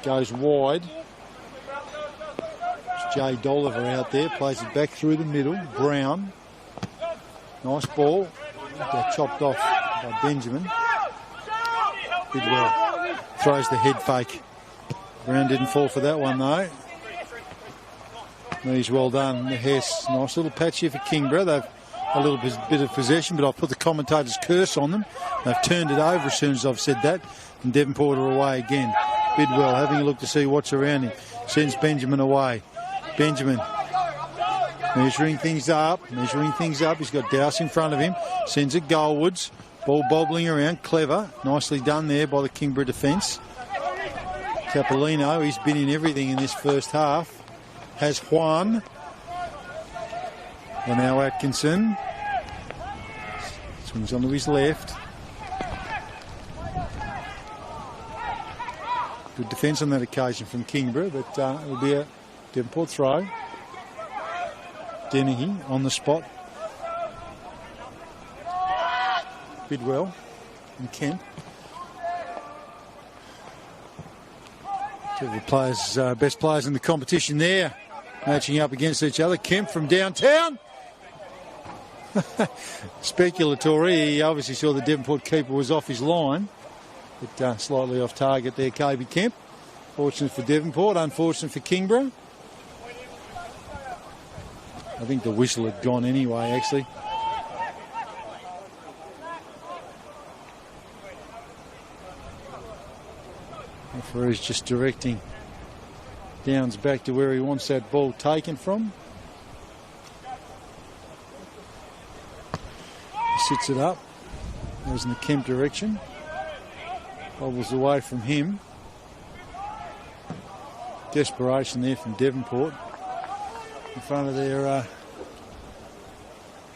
Goes wide. It's Jay Dolliver out there. Plays it back through the middle. Brown. Nice ball. Got chopped off by Benjamin. Bidwell throws the head fake. Brown didn't fall for that one though. He's well done. Hess, nice little patch here for Kingborough. They've a little bit of possession, but I've put the commentator's curse on them. They've turned it over as soon as I've said that. And Devonport are away again. Bidwell having a look to see what's around him. Sends Benjamin away. Benjamin measuring things up. He's got Dowse in front of him. Sends it goalwards. Ball bobbling around. Clever. Nicely done there by the Kingborough defence. Capolino, he's been in everything in this first half. Has Juan. And now Atkinson. Swings onto his left. Good defence on that occasion from Kingborough, but it'll be a Devonport throw. Dennehy on the spot. Bidwell and Kemp. Two of the players, best players in the competition there, matching up against each other. Kemp from downtown. Speculatory. He obviously saw the Devonport keeper was off his line, but slightly off target there, KB Kemp. Fortunate for Devonport, unfortunate for Kingborough. I think the whistle had gone anyway, actually. Referee's just directing Downs back to where he wants that ball taken from. He sits it up. Goes in the Kemp direction. Bobbles away from him. Desperation there from Devonport in front of their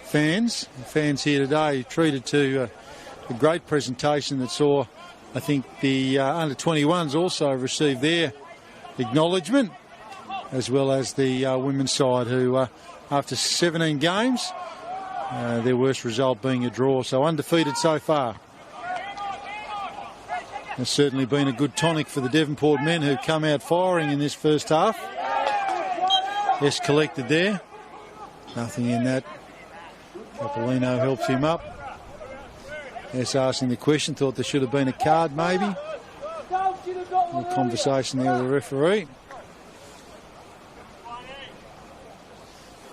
fans. The fans here today treated to a great presentation that saw, I think, the under-21s also received their acknowledgement, as well as the women's side, who after 17 games, their worst result being a draw, so undefeated so far. It's certainly been a good tonic for the Devonport men, who come out firing in this first half. Hess collected there. Nothing in that. Capolino helps him up. Hess asking the question, thought there should have been a card maybe. A conversation there with the referee.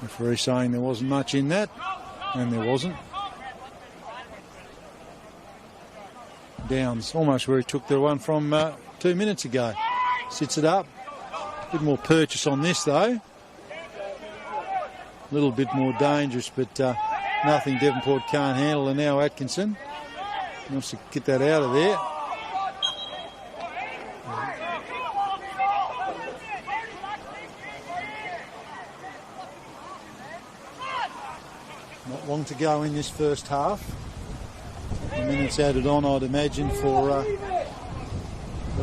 Referee saying there wasn't much in that, and there wasn't. Downs, almost where he took the one from 2 minutes ago. Sits it up. A bit more purchase on this though. A little bit more dangerous, but nothing Devonport can't handle. And now Atkinson wants to get that out of there. Not long to go in this first half. A minute's added on, I'd imagine, for a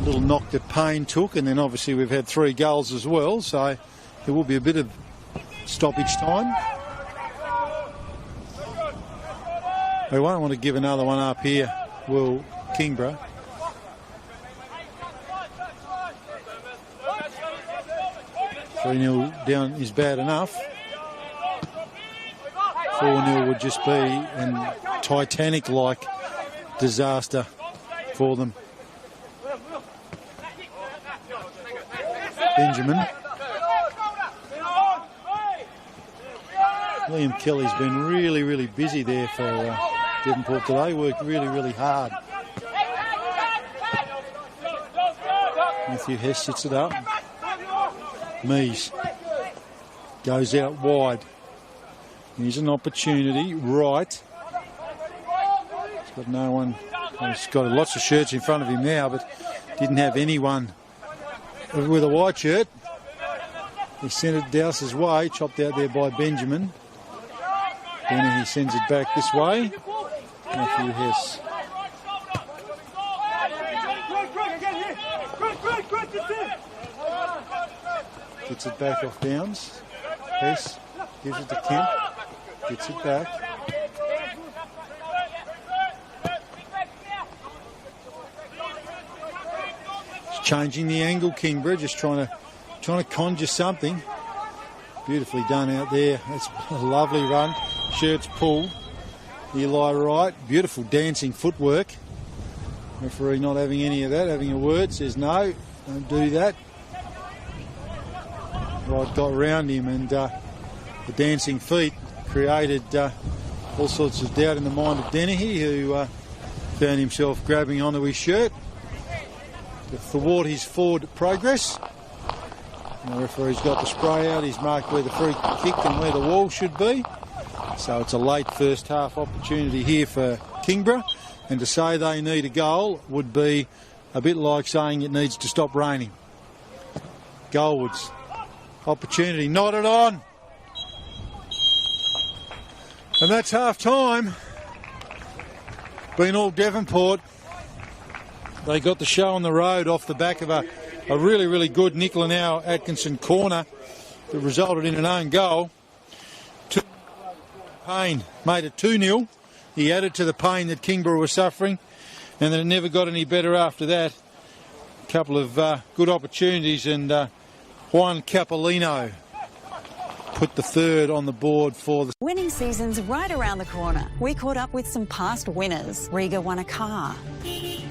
little knock that Payne took, and then obviously we've had 3 goals as well, so there will be a bit of stoppage time. They won't want to give another one up here, will Kingborough. $3-0 down is bad enough. 4-0 would just be an Titanic-like disaster for them. Benjamin. Liam Kelly's been really, really busy there for Devonport today. Worked really, really hard. Matthew Hess sits it up. Mees goes out wide. Here's an opportunity. Right. He's got no one. He's got lots of shirts in front of him now, but didn't have anyone with a white shirt. He sent it Douse's way, chopped out there by Benjamin. Then he sends it back this way. Matthew Hess. Gets it back off Downs. Hess gives it to Kemp. Gets it back. It's changing the angle, Kingborough, just trying to conjure something. Beautifully done out there. That's a lovely run. Shirts pulled. Eli Wright. Beautiful dancing footwork. Referee not having any of that, having a word, says no. Don't do that. Rod got round him, and the dancing feet created all sorts of doubt in the mind of Dennehy, who found himself grabbing onto his shirt to thwart his forward progress. And the referee's got the spray out. He's marked where the free kick and where the wall should be. So it's a late first half opportunity here for Kingborough, and to say they need a goal would be a bit like saying it needs to stop raining. Goalwards. Opportunity nodded on. And that's half time. Been all Devonport. They got the show on the road off the back of a really, really good Nicolau Atkinson corner that resulted in an own goal. Payne made it 2-0. He added to the pain that Kingborough was suffering, and then it never got any better after that. A couple of good opportunities, and Juan Capolino put the third on the board for the... Winning season's right around the corner. We caught up with some past winners. Riga won a car.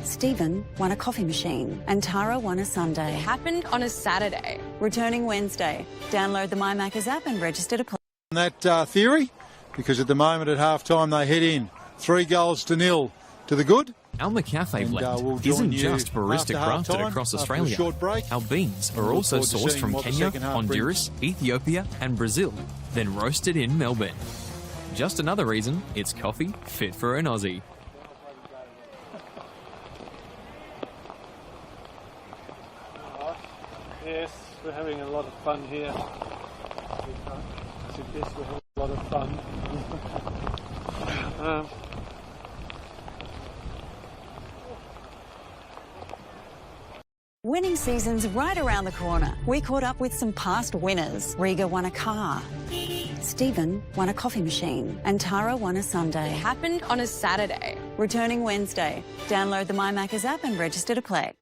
Stephen won a coffee machine. And Tara won a sundae. Happened on a Saturday. Returning Wednesday. Download the MyMaccas app and register to play. That theory, because at the moment at half-time they head in 3-0 to the good. Our McCafe blend isn't just barista crafted across Australia. Our beans are also sourced from Kenya, Honduras, Ethiopia and Brazil, then roasted in Melbourne. Just another reason it's coffee fit for an Aussie. Yes, we're having a lot of fun here. I said yes, we're having a lot of fun. Winning season's right around the corner. We caught up with some past winners. Riga won a car. Stephen won a coffee machine. And Tara won a sundae. Happened on a Saturday. Returning Wednesday. Download the MyMaccas app and register to play.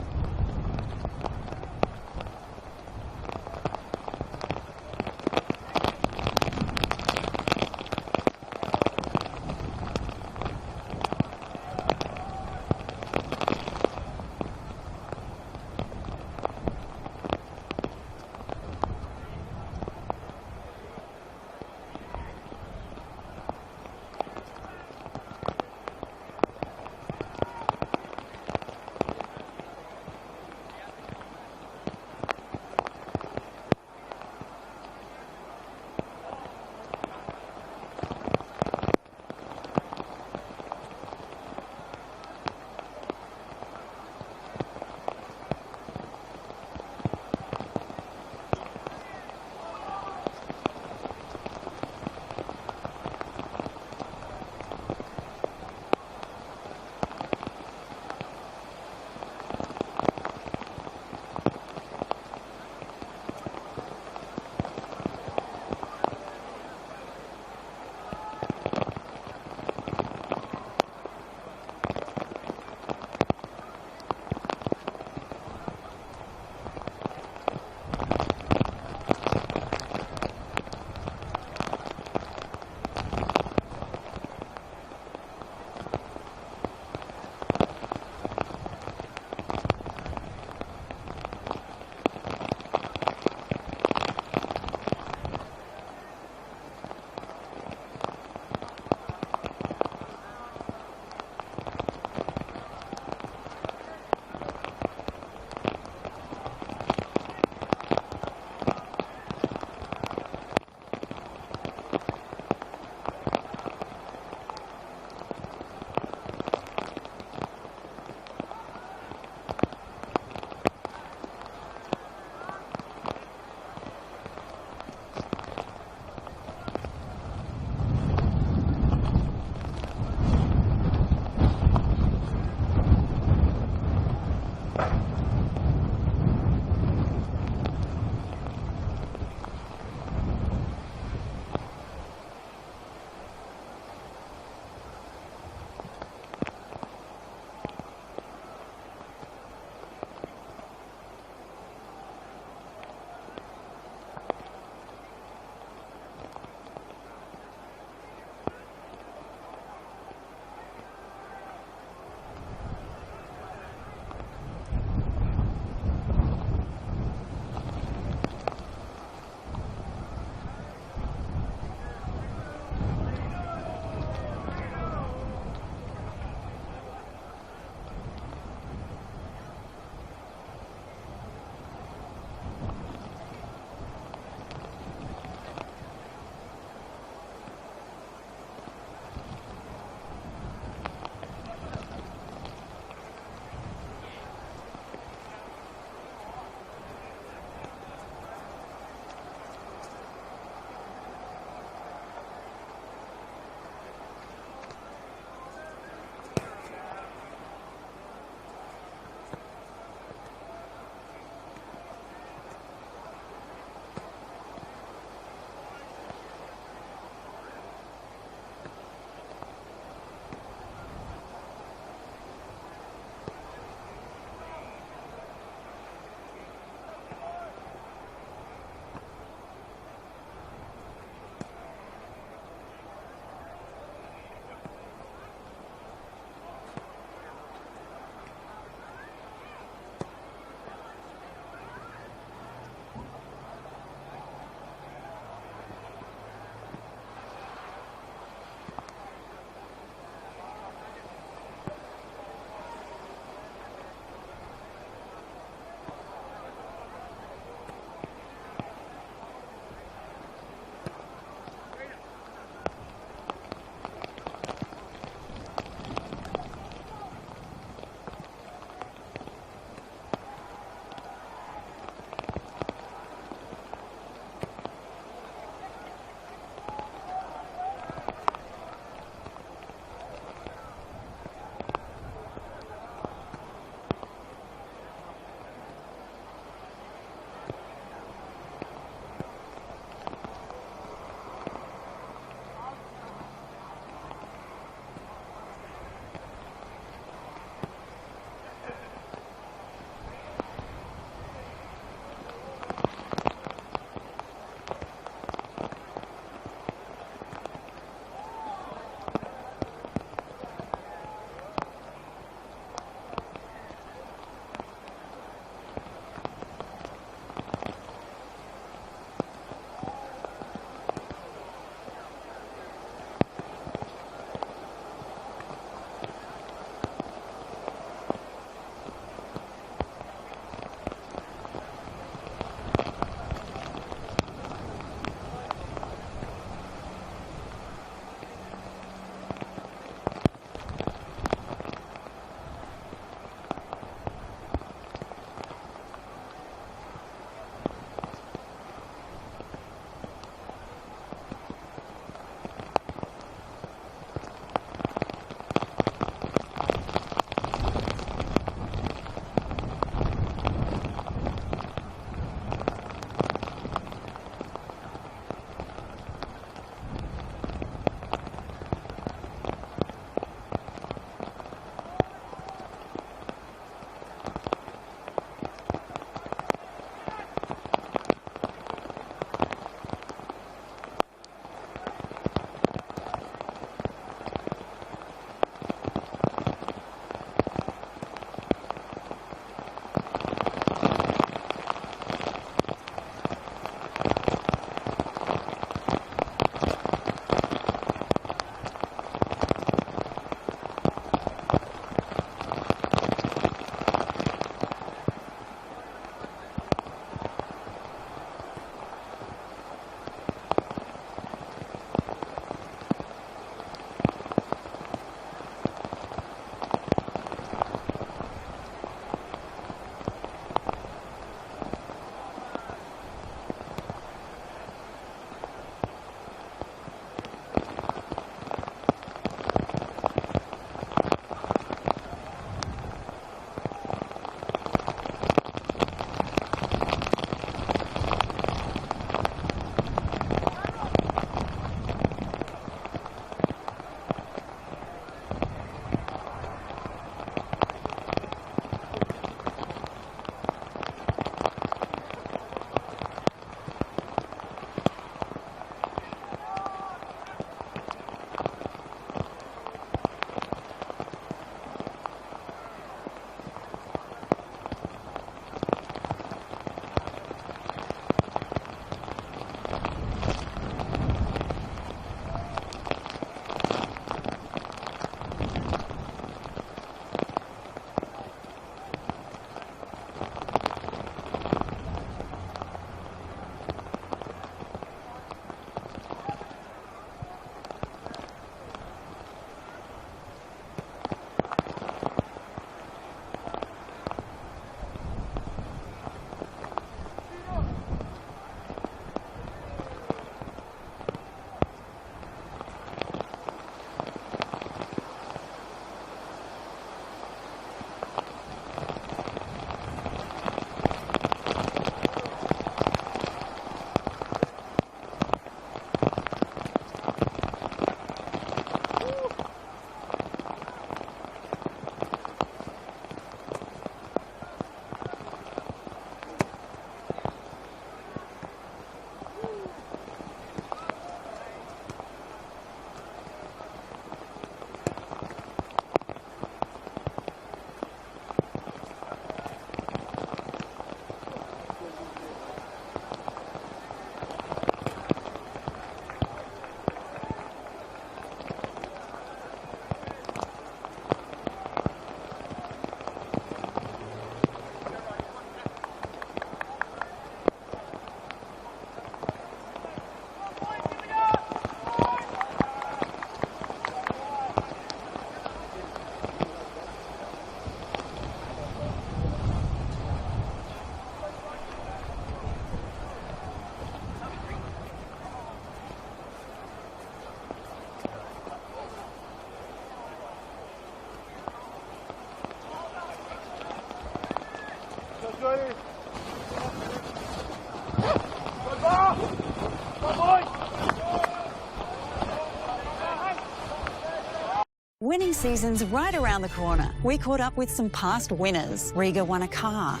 Winning season's right around the corner. We caught up with some past winners. Riga won a car.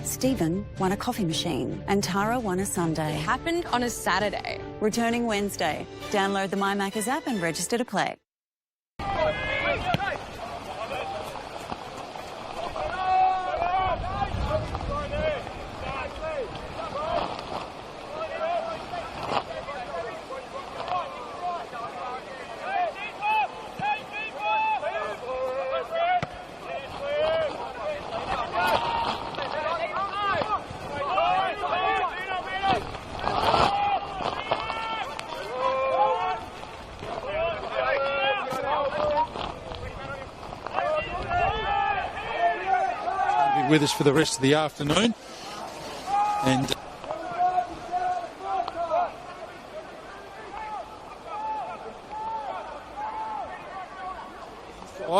Stephen won a coffee machine. And Tara won a sundae. It happened on a Saturday. Returning Wednesday. Download the MyMaccas app and register to play. With us for the rest of the afternoon, and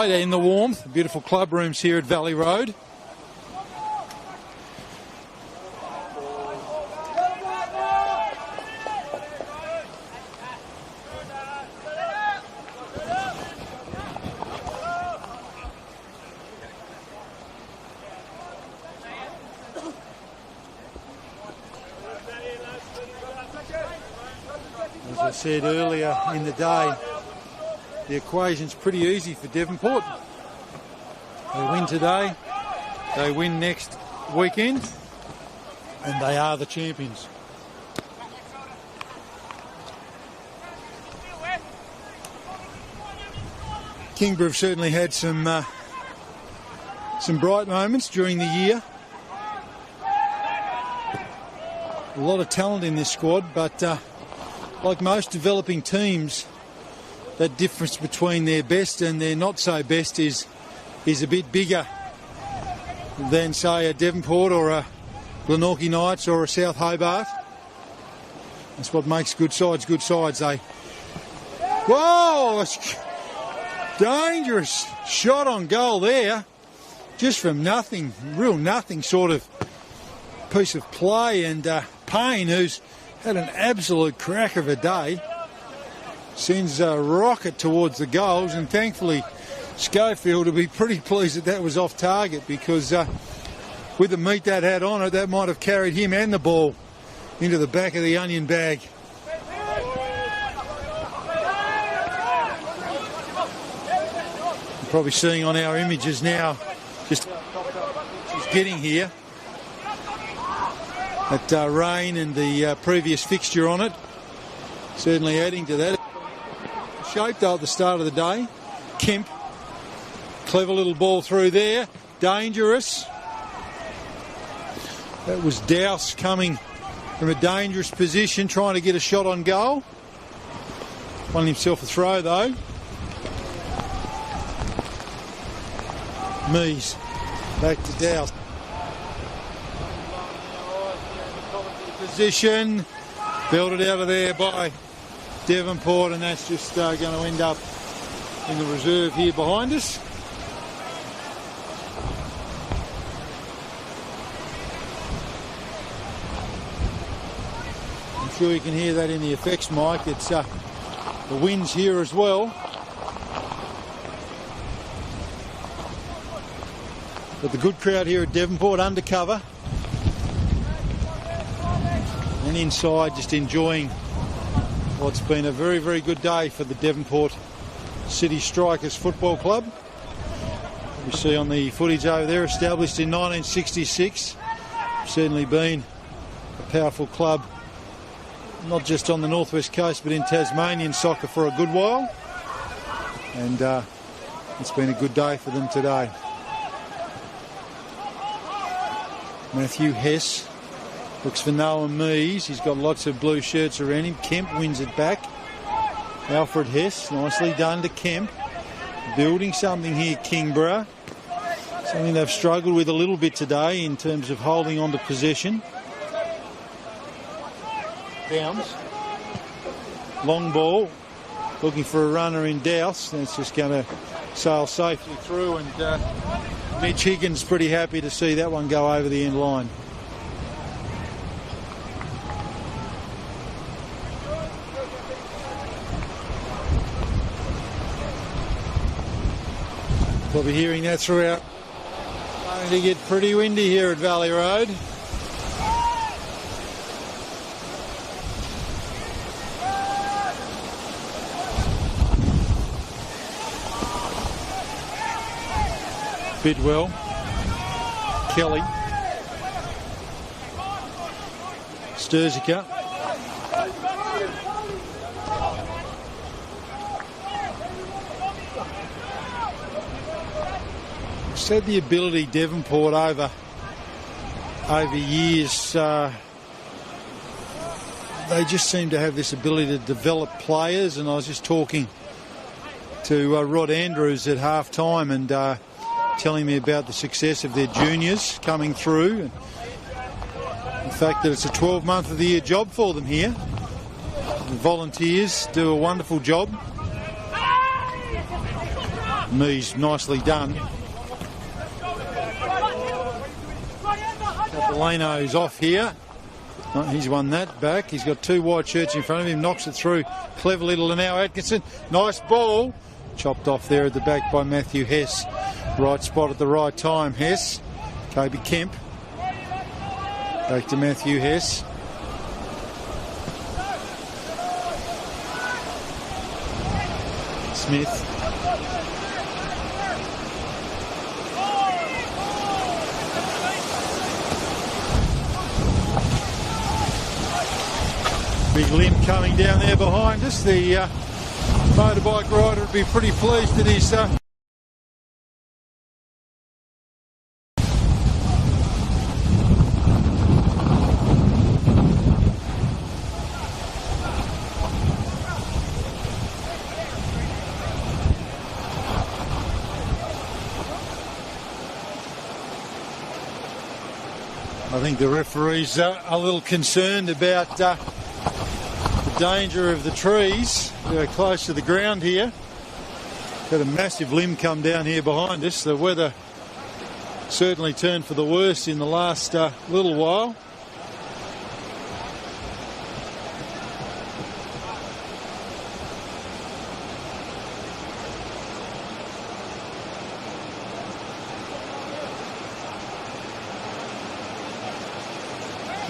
in the warmth, beautiful club rooms here at Valley Road. As I said earlier in the day, the equation's pretty easy for Devonport. They win today, they win next weekend, and they are the champions. Kingborough have certainly had some bright moments during the year. A lot of talent in this squad, but like most developing teams, that difference between their best and their not so best is a bit bigger than, say, a Devonport or a Glenorchy Knights or a South Hobart. That's what makes good sides good sides. Whoa! Dangerous shot on goal there, just from nothing, real nothing sort of piece of play, and Payne, who's had an absolute crack of a day, sends a rocket towards the goals, and thankfully Schofield will be pretty pleased that was off target, because with the meat that had on it, that might have carried him and the ball into the back of the onion bag. You're probably seeing on our images now just she's getting here. That rain and the previous fixture on it certainly adding to that. Shape though at the start of the day. Kemp, clever little ball through there, dangerous. That was Dowse coming from a dangerous position, trying to get a shot on goal. Won himself a throw though. Mees back to Dowse. Position, belted out of there by Devonport, and that's just going to end up in the reserve here behind us. I'm sure you can hear that in the effects mic. It's the winds here as well. But the good crowd here at Devonport, undercover. And inside, just enjoying what's been a very, very good day for the Devonport City Strikers Football Club. You see on the footage over there, established in 1966. Certainly been a powerful club, not just on the northwest coast, but in Tasmanian soccer for a good while. And it's been a good day for them today. Matthew Hess looks for Noah Mees. He's got lots of blue shirts around him. Kemp wins it back. Alfred Hess, nicely done to Kemp. Building something here, Kingborough. Something they've struggled with a little bit today in terms of holding on to possession. Downs. Long ball. Looking for a runner in Dowse. That's just going to sail safely through, and Mitch Higgins pretty happy to see that one go over the end line. Probably hearing that throughout. Going to get pretty windy here at Valley Road. Bidwell, Kelly, Sturzica, said the ability Devonport over years, they just seem to have this ability to develop players, and I was just talking to Rod Andrews at half time and telling me about the success of their juniors coming through, and the fact that it's a 12-month of the year job for them here. The volunteers do a wonderful job. Mees nicely done. Capolano's off here. Oh, he's won that back. He's got two white shirts in front of him. Knocks it through. Clever little now Atkinson. Nice ball. Chopped off there at the back by Matthew Hess. Right spot at the right time, Hess. Kobe Kemp. Back to Matthew Hess. Smith. Big limb coming down there behind us. The motorbike rider would be pretty pleased at his I think the referee's a little concerned about the danger of the trees. They're close to the ground here. Got a massive limb come down here behind us. The weather certainly turned for the worse in the last little while.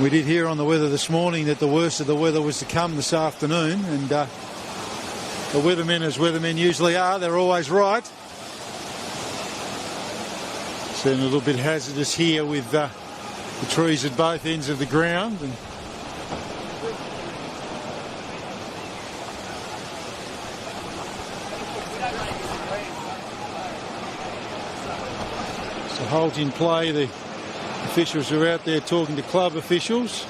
We did hear on the weather this morning that the worst of the weather was to come this afternoon, and the weathermen, as weathermen usually are, they're always right. Certainly a little bit hazardous here with the trees at both ends of the ground. And so halt in play. The officials are out there talking to club officials.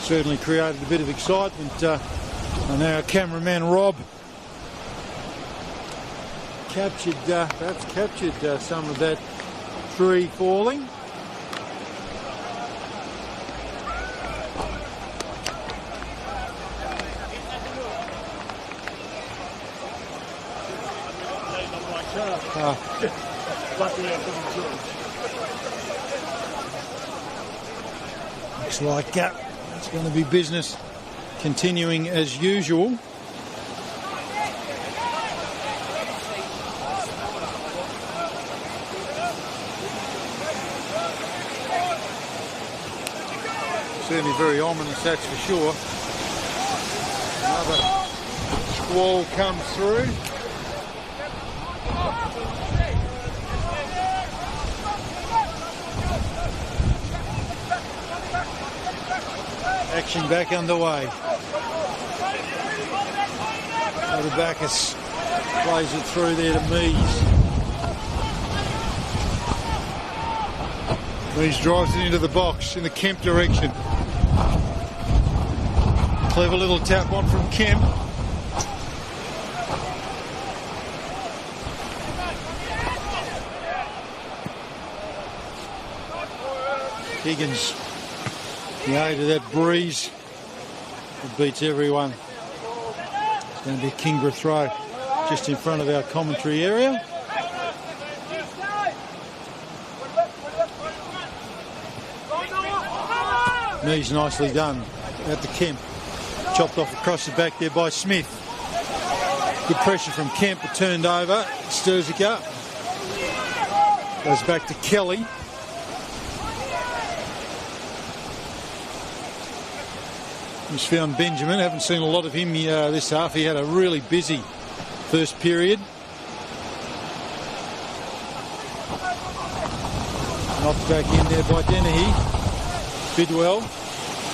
Certainly created a bit of excitement. And our cameraman Rob perhaps captured some of that tree falling. Looks like it's going to be business continuing as usual. Certainly very ominous, that's for sure. Another squall comes through. Action back underway. Backus plays it through there to Mees. Mees drives it into the box in the Kemp direction. Clever little tap on from Kemp. Higgins, the aid of that breeze, it beats everyone. It's going to be a Kingborough throw just in front of our commentary area. Knees nicely done at the Kemp. Chopped off across the back there by Smith. Good pressure from Kemp, but turned over. Sturzica goes back to Kelly. He's found Benjamin. Haven't seen a lot of him this half. He had a really busy first period. Knocked back in there by Dennehy. Bidwell.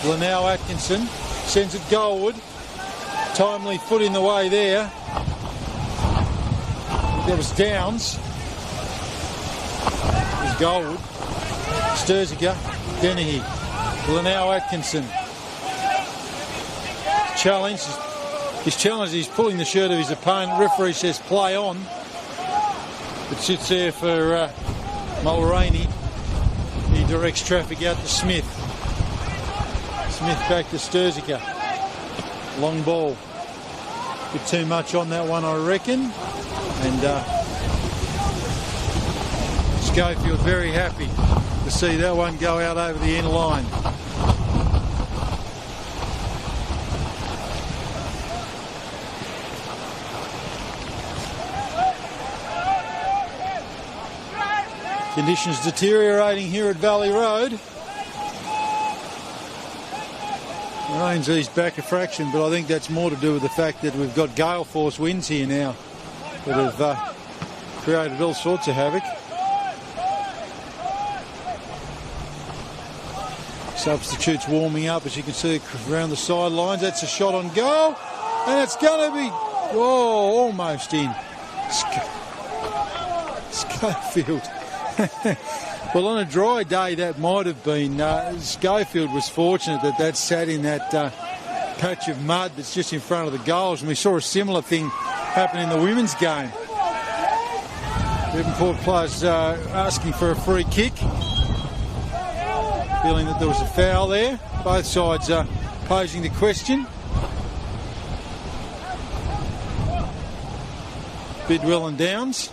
Lanau Atkinson sends it goalward. Timely foot in the way there. There was Downs. There's goalward. Sturzica. Dennehy. Lanau Atkinson. Challenge. His challenge is pulling the shirt of his opponent. Referee says play on. It sits there for Mulroney. He directs traffic out to Smith. Smith back to Sturzica. Long ball. Bit too much on that one, I reckon. And Schofield very happy to see that one go out over the end line. Conditions deteriorating here at Valley Road. The rain's eased back a fraction, but I think that's more to do with the fact that we've got gale force winds here now that have created all sorts of havoc. Substitutes warming up, as you can see around the sidelines. That's a shot on goal, and it's going to be almost in. Schofield. Well, on a dry day that might have been. Schofield was fortunate that sat in that patch of mud that's just in front of the goals, and we saw a similar thing happen in the women's game. Devonport players asking for a free kick, feeling that there was a foul there. Both sides posing the question. Bidwell and Downs.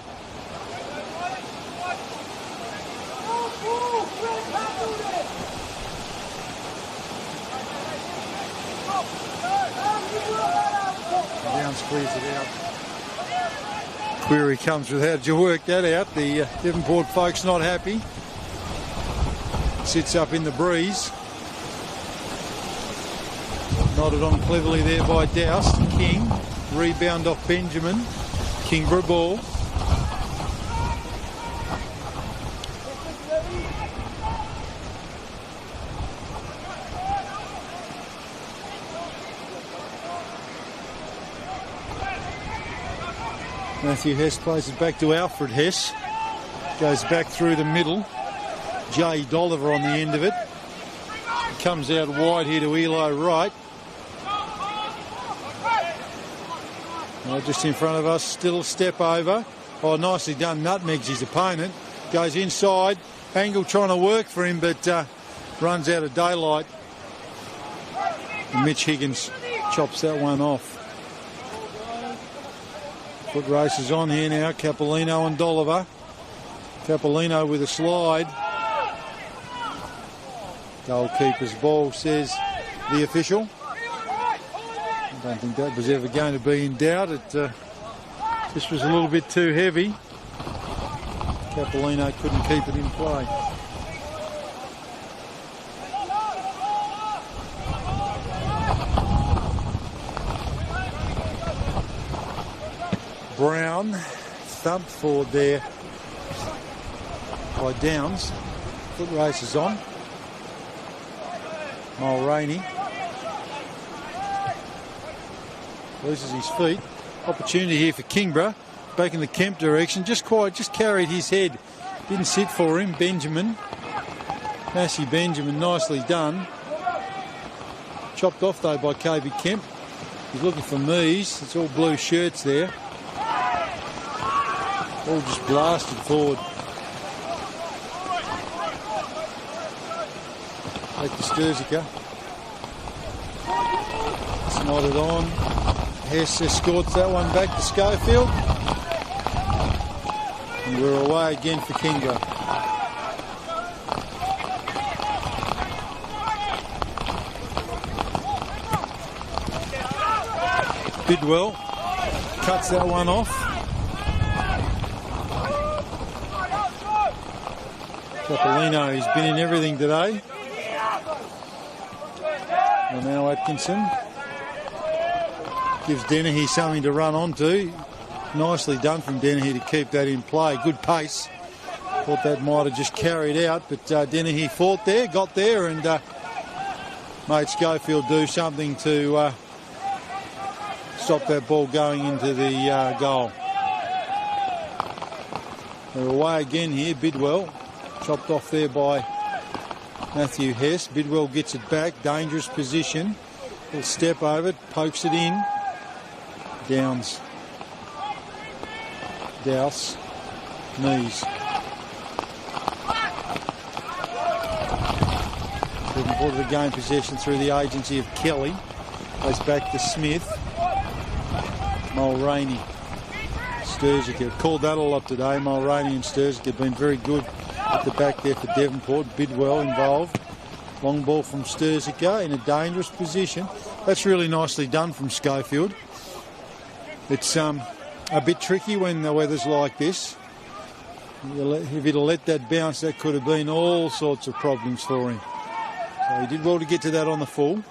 Clears it out. Query comes with how did you work that out? The Devonport folks not happy. Sits up in the breeze. Nodded on cleverly there by Doust. King. Rebound off Benjamin. Kingborough ball. Matthew Hess plays it back to Alfred Hess. Goes back through the middle. Jay Dolliver on the end of it. Comes out wide here to Eli Wright. Just in front of us, still a step over. Oh, nicely done. Nutmegs his opponent. Goes inside. Angle trying to work for him, but runs out of daylight. And Mitch Higgins chops that one off. Foot races on here now. Capolino and Dolliver. Capolino with a slide. Goalkeeper's ball, says the official. I don't think that was ever going to be in doubt. It just was a little bit too heavy. Capolino couldn't keep it in play. Brown, thumped forward there by Downs. Foot races on. Mulroney loses his feet. Opportunity here for Kingborough. Back in the Kemp direction. Just carried his head. Didn't sit for him. Benjamin. Massey Benjamin, nicely done. Chopped off though by KB Kemp. He's looking for Mees. It's all blue shirts there. All just blasted forward. Back to Sturzica. It's nodded on. Hess escorts that one back to Schofield. And we're away again for Kingborough. Bidwell cuts that one off. Topolino, he's been in everything today. And now Atkinson gives Dennehy something to run onto. Nicely done from Dennehy to keep that in play. Good pace. Thought that might have just carried out, but Dennehy fought there, got there, and made Schofield do something to stop that ball going into the goal. They're away again here. Bidwell chopped off there by Matthew Hess. Bidwell gets it back. Dangerous position. He'll step over it, pokes it in. Downs. Douse. Knees. Devonport to gain possession through the agency of Kelly. Goes back to Smith. Mulroney. Sturzica. Called that a lot today. Mulroney and Sturzica have been very good at the back there for Devonport. Bidwell involved. Long ball from Sturzica in a dangerous position. That's really nicely done from Schofield. It's a bit tricky when the weather's like this. If he'd have let that bounce, that could have been all sorts of problems for him. So he did well to get to that on the full.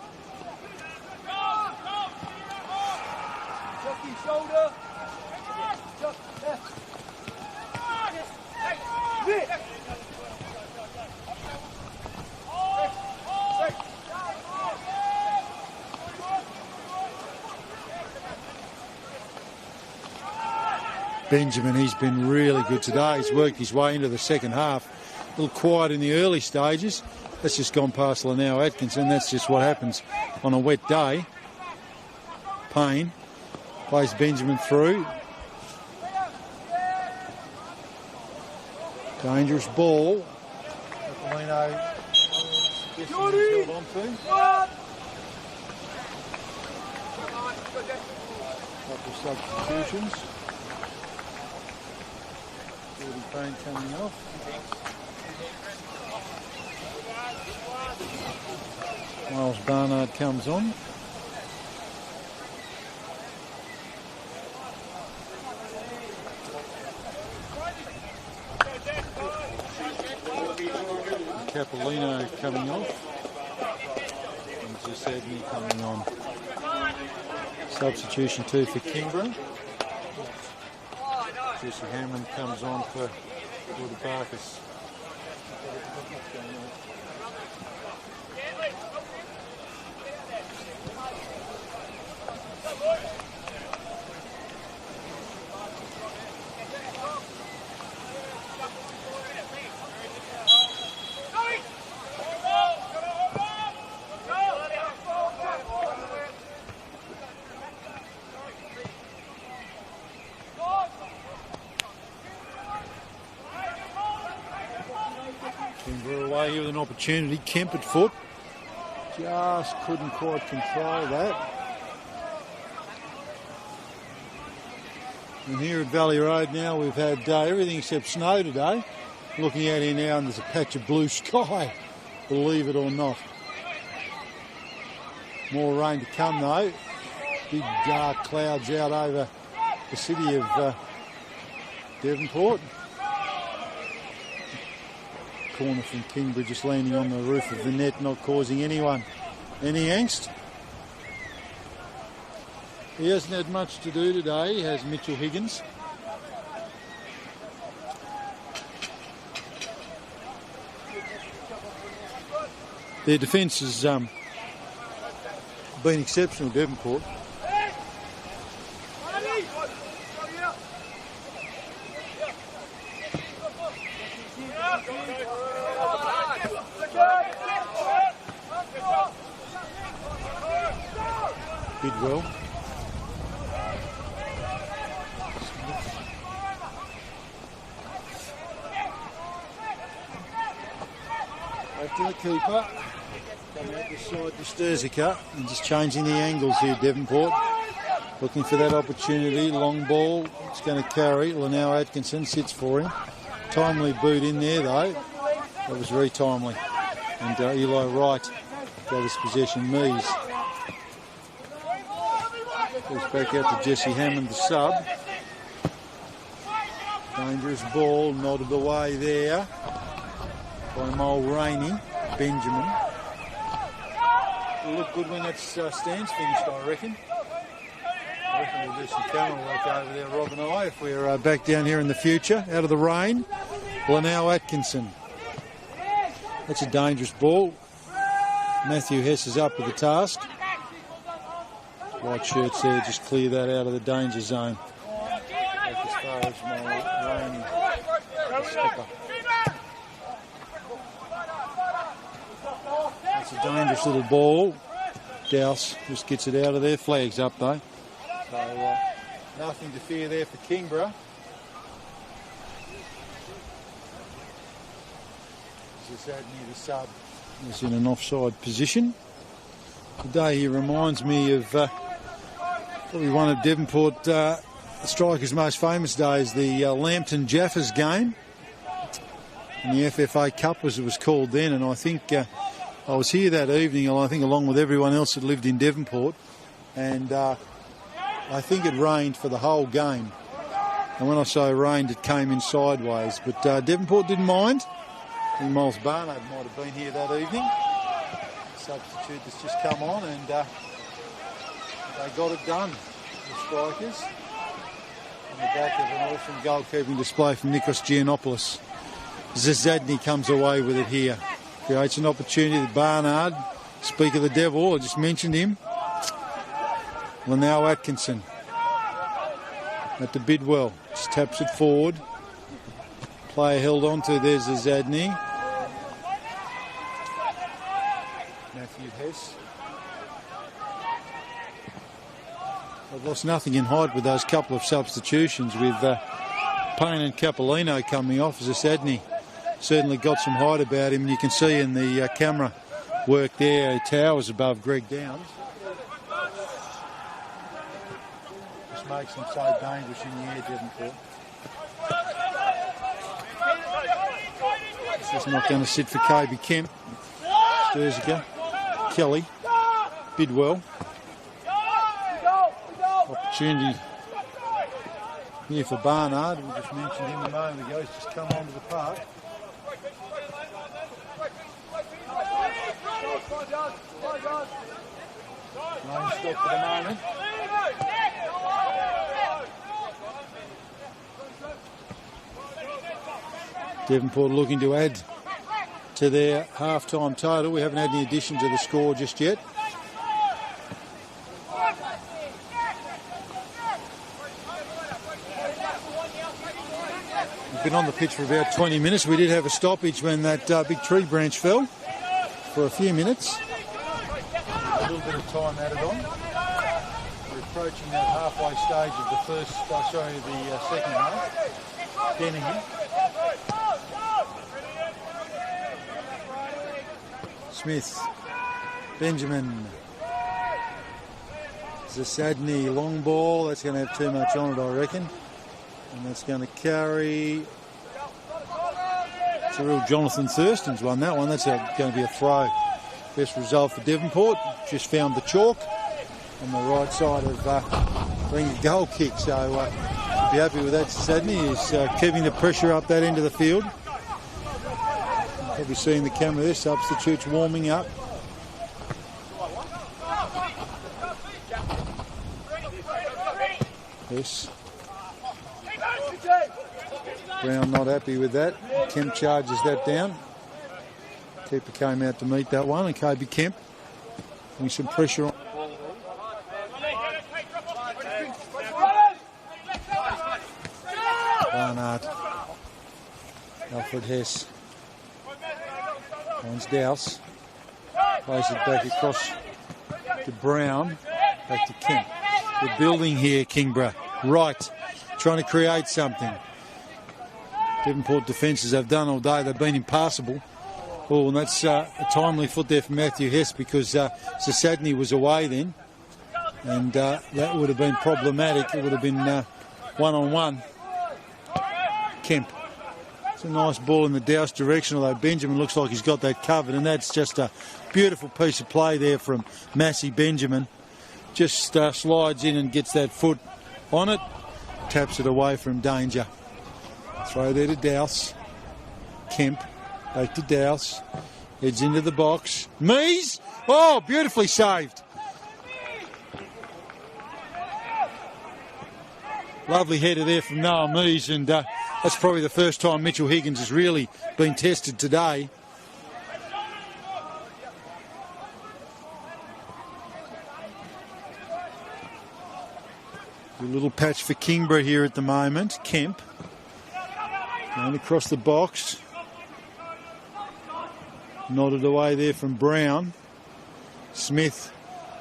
Benjamin, he's been really good today. He's worked his way into the second half. A little quiet in the early stages. That's just gone past Lanao Atkinson. That's just what happens on a wet day. Payne plays Benjamin through. Dangerous ball. Topolino gets held on to. Couple of substitutions. Payne coming off. Miles Barnard comes on. Capolino coming off. And Zasedny coming on. Substitution 2 for Kingborough. Jesse Hammond comes on for the Barkers. Away here with an opportunity. Kemp at foot. Just couldn't quite control that. And here at Valley Road now we've had everything except snow today. Looking out here now and there's a patch of blue sky. Believe it or not. More rain to come though. Big dark clouds out over the city of Devonport. Corner from Kingborough just landing on the roof of the net, not causing anyone any angst. He hasn't had much to do today, has Mitchell Higgins. Their defence has been exceptional, Devonport. Bidwell. Back to the keeper. Coming out this side to Sturzica and just changing the angles here, Devonport. Looking for that opportunity. Long ball. It's going to carry. Lanao Atkinson sits for him. Timely boot in there though. That was very timely. And Eli Wright gave us possession. Mees. Goes back out to Jesse Hammond, the sub. Dangerous ball, nodded away there by Mulroney. Benjamin. It'll look good when that stand's finished, I reckon. I reckon we'll do some camera work over there, Rob and I, if we're back down here in the future, out of the rain. Lanau Atkinson. That's a dangerous ball. Matthew Hess is up with the task. White shirts there, just clear that out of the danger zone. Back as far as Mulroney, the skipper. That's a dangerous little ball. Dowse just gets it out of there. Flag's up though. So nothing to fear there for Kingborough. Zadney, the sub, is in an offside position. Today he reminds me of probably one of Devonport strikers' most famous days, the Lambton Jaffers game. And the FFA Cup, as it was called then, and I think I was here that evening, I think along with everyone else that lived in Devonport, and I think it rained for the whole game. And when I say rained, it came in sideways, but Devonport didn't mind. I think Miles Barnard might have been here that evening. Substitute that's just come on, and they got it done, the strikers. On the back of an awesome goalkeeping display from Nikos Giannopoulos. Zadney comes away with it here. Creates an opportunity that Barnard, speak of the devil, I just mentioned him. Lanau Atkinson at the Bidwell, just taps it forward. Player held on to, there's the Zadney. Matthew Hess. They've lost nothing in height with those couple of substitutions, with Payne and Capolino coming off as a Zadney. Certainly got some height about him, and you can see in the camera work there, he towers above Greg Downs. Just makes him so dangerous in the air, Devonport. This is not going to sit for Kobe Kemp. Sturziger, Kelly, Bidwell. Opportunity here for Barnard. We just mentioned him a moment ago. He's just come onto the park. Rain stop for the moment. Devonport looking to add to their half-time total. We haven't had any addition to the score just yet. We've been on the pitch for about 20 minutes. We did have a stoppage when that big tree branch fell for a few minutes. A little bit of time added on. We're approaching that halfway stage of the second half. Dennehy. Smith, Benjamin, Zadney, long ball, that's going to have too much on it, I reckon. And that's going to carry, it's a real Jonathan Thurston's one, that one. That's going to be a throw. Best result for Devonport, just found the chalk on the right side of being a goal kick, so be happy with that. Zadney is keeping the pressure up that end of the field. Probably seeing the camera there, substitutes warming up. Yes. Brown not happy with that. Kemp charges that down. Keeper came out to meet that one, and Kobe Kemp putting some pressure on. Barnard. Alfred Hess. Finds Dowse. Plays it back across to Brown. Back to Kemp. We're building here, Kingborough. Right. Trying to create something. Devonport defences have done all day. They've been impassable. Oh, and that's a timely foot there from Matthew Hess, because Zadney was away then. And that would have been problematic. It would have been one-on-one. Kemp. It's a nice ball in the Dowse direction, although Benjamin looks like he's got that covered, and that's just a beautiful piece of play there from Massey Benjamin. just slides in and gets that foot on it, taps it away from danger. Throw there to Dowse. Kemp, back to Dowse. Heads into the box. Mees! Oh, beautifully saved. Lovely header there from Noah Mees, and that's probably the first time Mitchell Higgins has really been tested today. A little patch for Kingborough here at the moment. Kemp going across the box. Nodded away there from Brown. Smith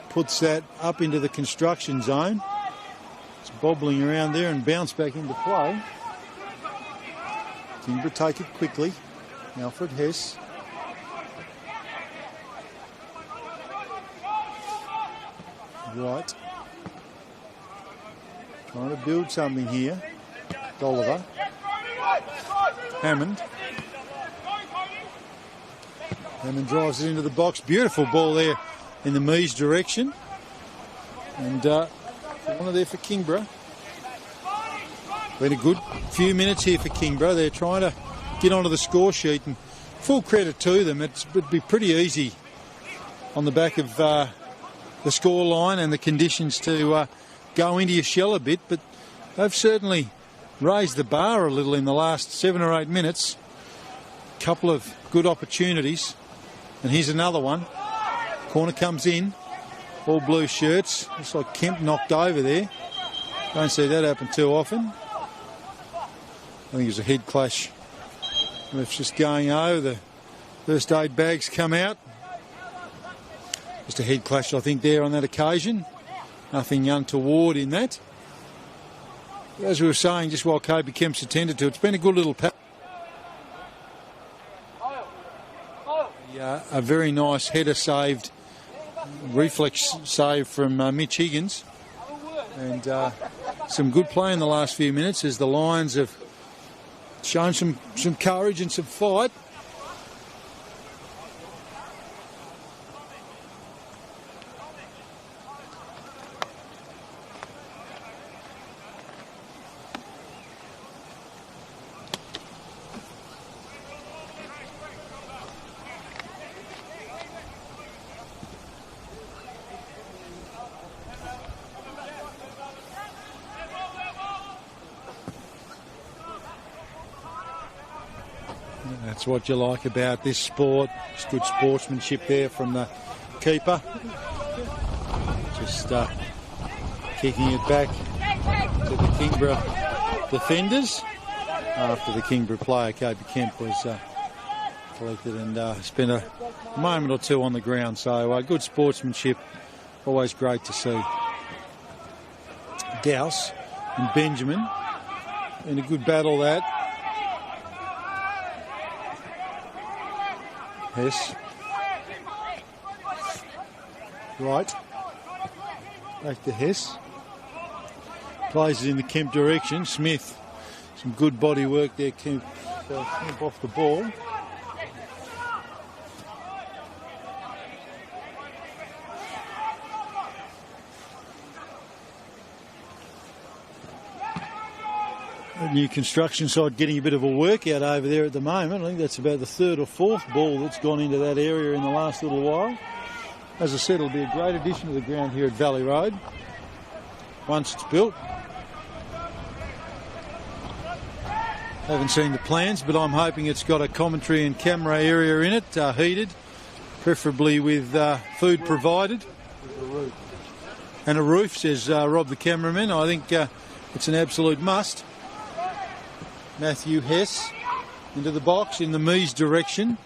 puts that up into the construction zone. It's bobbling around there and bounce back into play. Kingborough take it quickly. Alfred Hess. Right. Trying to build something here. Dolliver. Hammond. Hammond drives it into the box. Beautiful ball there in the Mees direction. And one of there for Kingborough. Been a good few minutes here for Kingborough. They're trying to get onto the score sheet, and full credit to them. It'd be pretty easy on the back of the score line and the conditions to go into your shell a bit, but they've certainly raised the bar a little in the last 7 or 8 minutes. A couple of good opportunities, and here's another one. Corner comes in, all blue shirts. Looks like Kemp knocked over there. Don't see that happen too often. I think it was a head clash. Ref's just going over. The first aid bags come out. Just a head clash, I think, there on that occasion. Nothing untoward in that. As we were saying, just while Kobe Kemp's attended to, it's been a good little pass. A very nice header saved, reflex save from Mitch Higgins. And some good play in the last few minutes as the Lions have shown some courage and some fight. That's what you like about this sport. It's good sportsmanship there from the keeper. Just kicking it back to the Kingborough defenders after the Kingborough player, Kobe Kemp, was collected and spent a moment or two on the ground. So good sportsmanship, always great to see. Dowse and Benjamin in a good battle that. Hess. Right. Back to Hess. Plays it in the Kemp direction. Smith. Some good body work there. Kemp off the ball. A new construction side getting a bit of a workout over there at the moment. I think that's about the third or fourth ball that's gone into that area in the last little while. As I said, it'll be a great addition to the ground here at Valley Road once it's built. Haven't seen the plans, but I'm hoping it's got a commentary and camera area in it, heated, preferably with food provided. And a roof, says Rob the cameraman. I think it's an absolute must. Matthew Hess into the box in the Mees direction.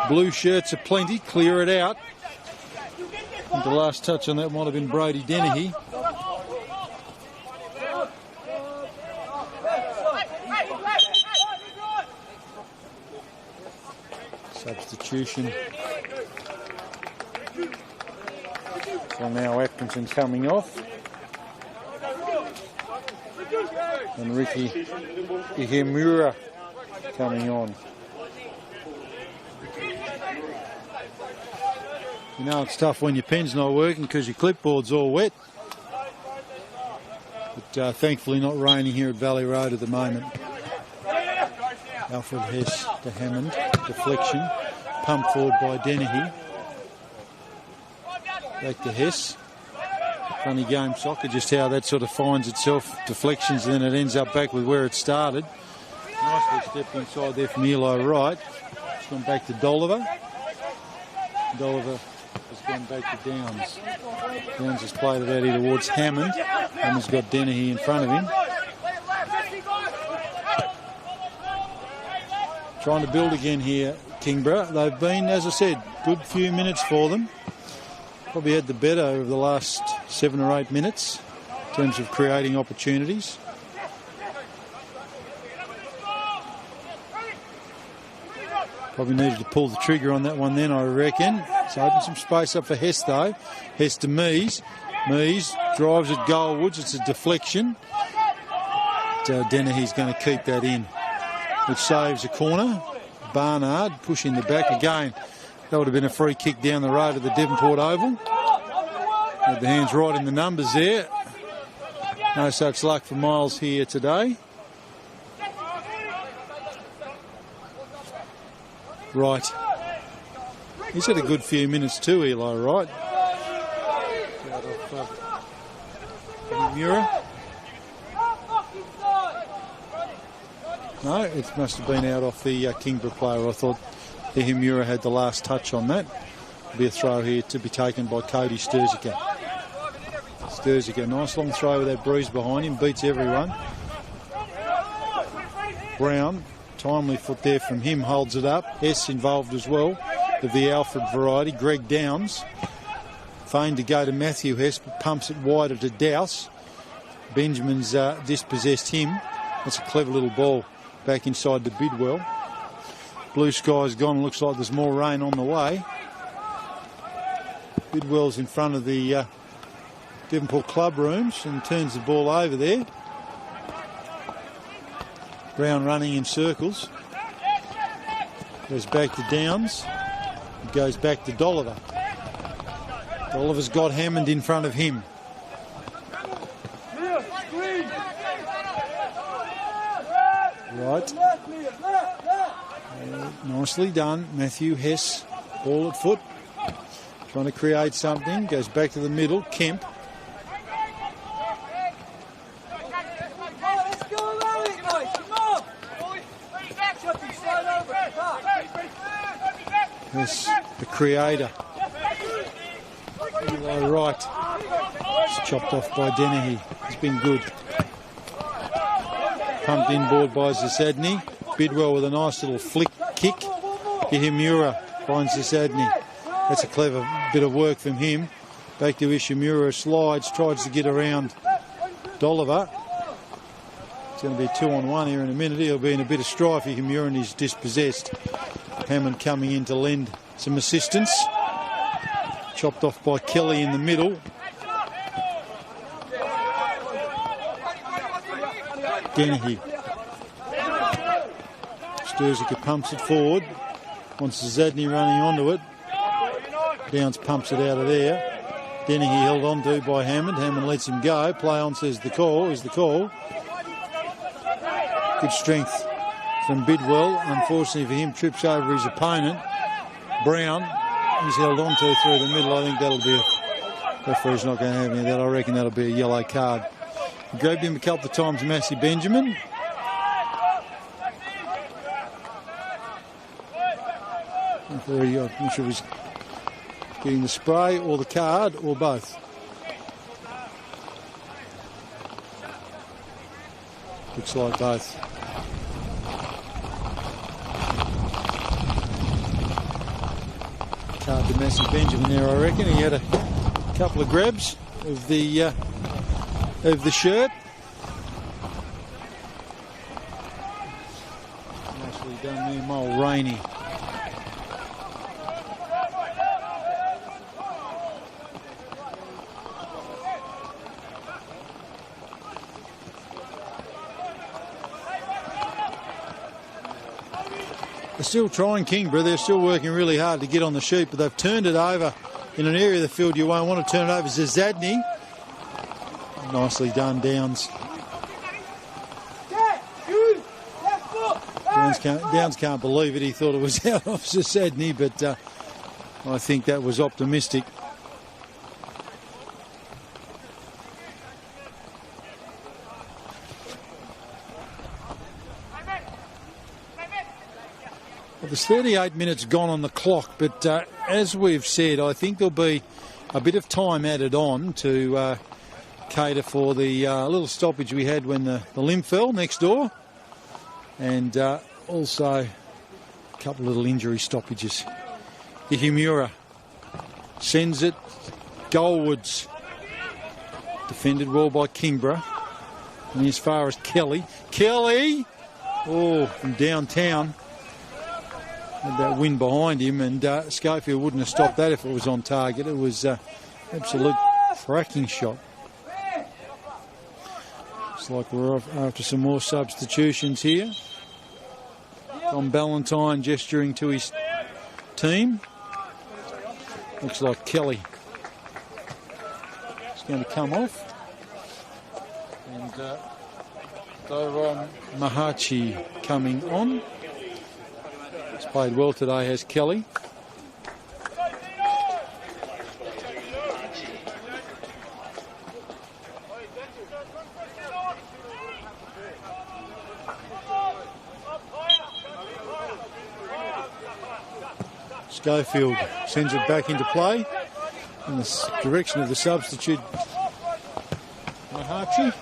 Blue shirts are plenty, clear it out. I think the last touch on that might have been Brody Dennehy. Substitution. So now Atkinson coming off. And Ricky Ihemura coming on. You know it's tough when your pen's not working because your clipboard's all wet. But thankfully not raining here at Valley Road at the moment. Alfred Hess to Hammond. Deflection. Pumped forward by Dennehy. Back to Hess. Funny game soccer, just how that sort of finds itself. Deflections and then it ends up back with where it started. Nicely stepped inside there from Eli Wright. It's gone back to Dolliver. Dolliver has gone back to Downs. Downs has played it out here towards Hammond. Hammond's got Dennehy in front of him. Trying to build again here, Kingborough. They've been, as I said, good few minutes for them. Probably had the better over the last 7 or 8 minutes in terms of creating opportunities. Probably needed to pull the trigger on that one then, I reckon. It's opened some space up for Hess though. Hess to Mees. Mees drives at Goldwoods. It's a deflection. Dennehy's going to keep that in, which saves a corner. Barnard pushing the back again. That would have been a free kick down the road at the Devonport Oval. Had the hands right in the numbers there. No such luck for Miles here today. Right. He's had a good few minutes too, Eli Wright. Mura. No, it must have been out off the Kingborough player. I thought the Himura had the last touch on that. There'll be a throw here to be taken by Cody Sturziker. Sturziker, nice long throw with that breeze behind him, beats everyone. Brown, timely foot there from him, holds it up. Hess involved as well, of the Alfred variety. Greg Downs, feigned to go to Matthew Hess, but pumps it wider to Dowse. Benjamin's dispossessed him. That's a clever little ball back inside to Bidwell. Blue sky's gone. Looks like there's more rain on the way. Bidwell's in front of the Devonport club rooms and turns the ball over there. Brown running in circles. Goes back to Downs. Goes back to Dolliver. Dolliver's got Hammond in front of him. Right. Nicely done. Matthew Hess, ball at foot. Trying to create something. Goes back to the middle. Kemp. Hess, the creator. Eli Wright. It's chopped off by Dennehy. He's been good. Pumped inboard by Zasadny. Bidwell with a nice little flick kick. Ihimura finds Zasadny. That's a clever bit of work from him. Back to Ishimura, slides, tries to get around Dolliver. It's going to be 2-on-1 here in a minute. He'll be in a bit of strife. Ihimura, and he's dispossessed. Hammond coming in to lend some assistance. Chopped off by Kelly in the middle. Dennehy. Sturziker pumps it forward. Wants Zadney running onto it. Downs pumps it out of there. Dennehy held on to by Hammond. Hammond lets him go. Play on, says the call. Is the call. Good strength from Bidwell. Unfortunately for him, trips over his opponent. Brown, he's held on to through the middle. I think that'll be a... Referee's not going to have any of that. I reckon that'll be a yellow card. He grabbed him a couple of times, Massey Benjamin. I'm not sure if he's getting the spray or the card or both. Looks like both. Card to Massey Benjamin there, I reckon. He had a couple of grabs of the shirt. Nicely done there, Mulraney. They're still trying, Kingborough. They're still working really hard to get on the sheet, but they've turned it over in an area of the field you won't want to turn it over. Zadney. Nicely done, Downs. Downs can't believe it. He thought it was out of Zadney, but I think that was optimistic. There's 38 minutes gone on the clock, but as we've said, I think there'll be a bit of time added on to cater for the little stoppage we had when the limb fell next door, and also a couple of little injury stoppages. Ihimura sends it goalwards. Defended well by Kingborough. And as far as Kelly. Kelly! Oh, from downtown. Had that wind behind him, and Schofield wouldn't have stopped that if it was on target. It was absolute cracking shot. Looks like we're off after some more substitutions here. Tom Ballantyne gesturing to his team. Looks like Kelly is going to come off. And Doron Mahachi coming on. He's played well today, has Kelly. Schofield sends it back into play in the direction of the substitute Mahachi.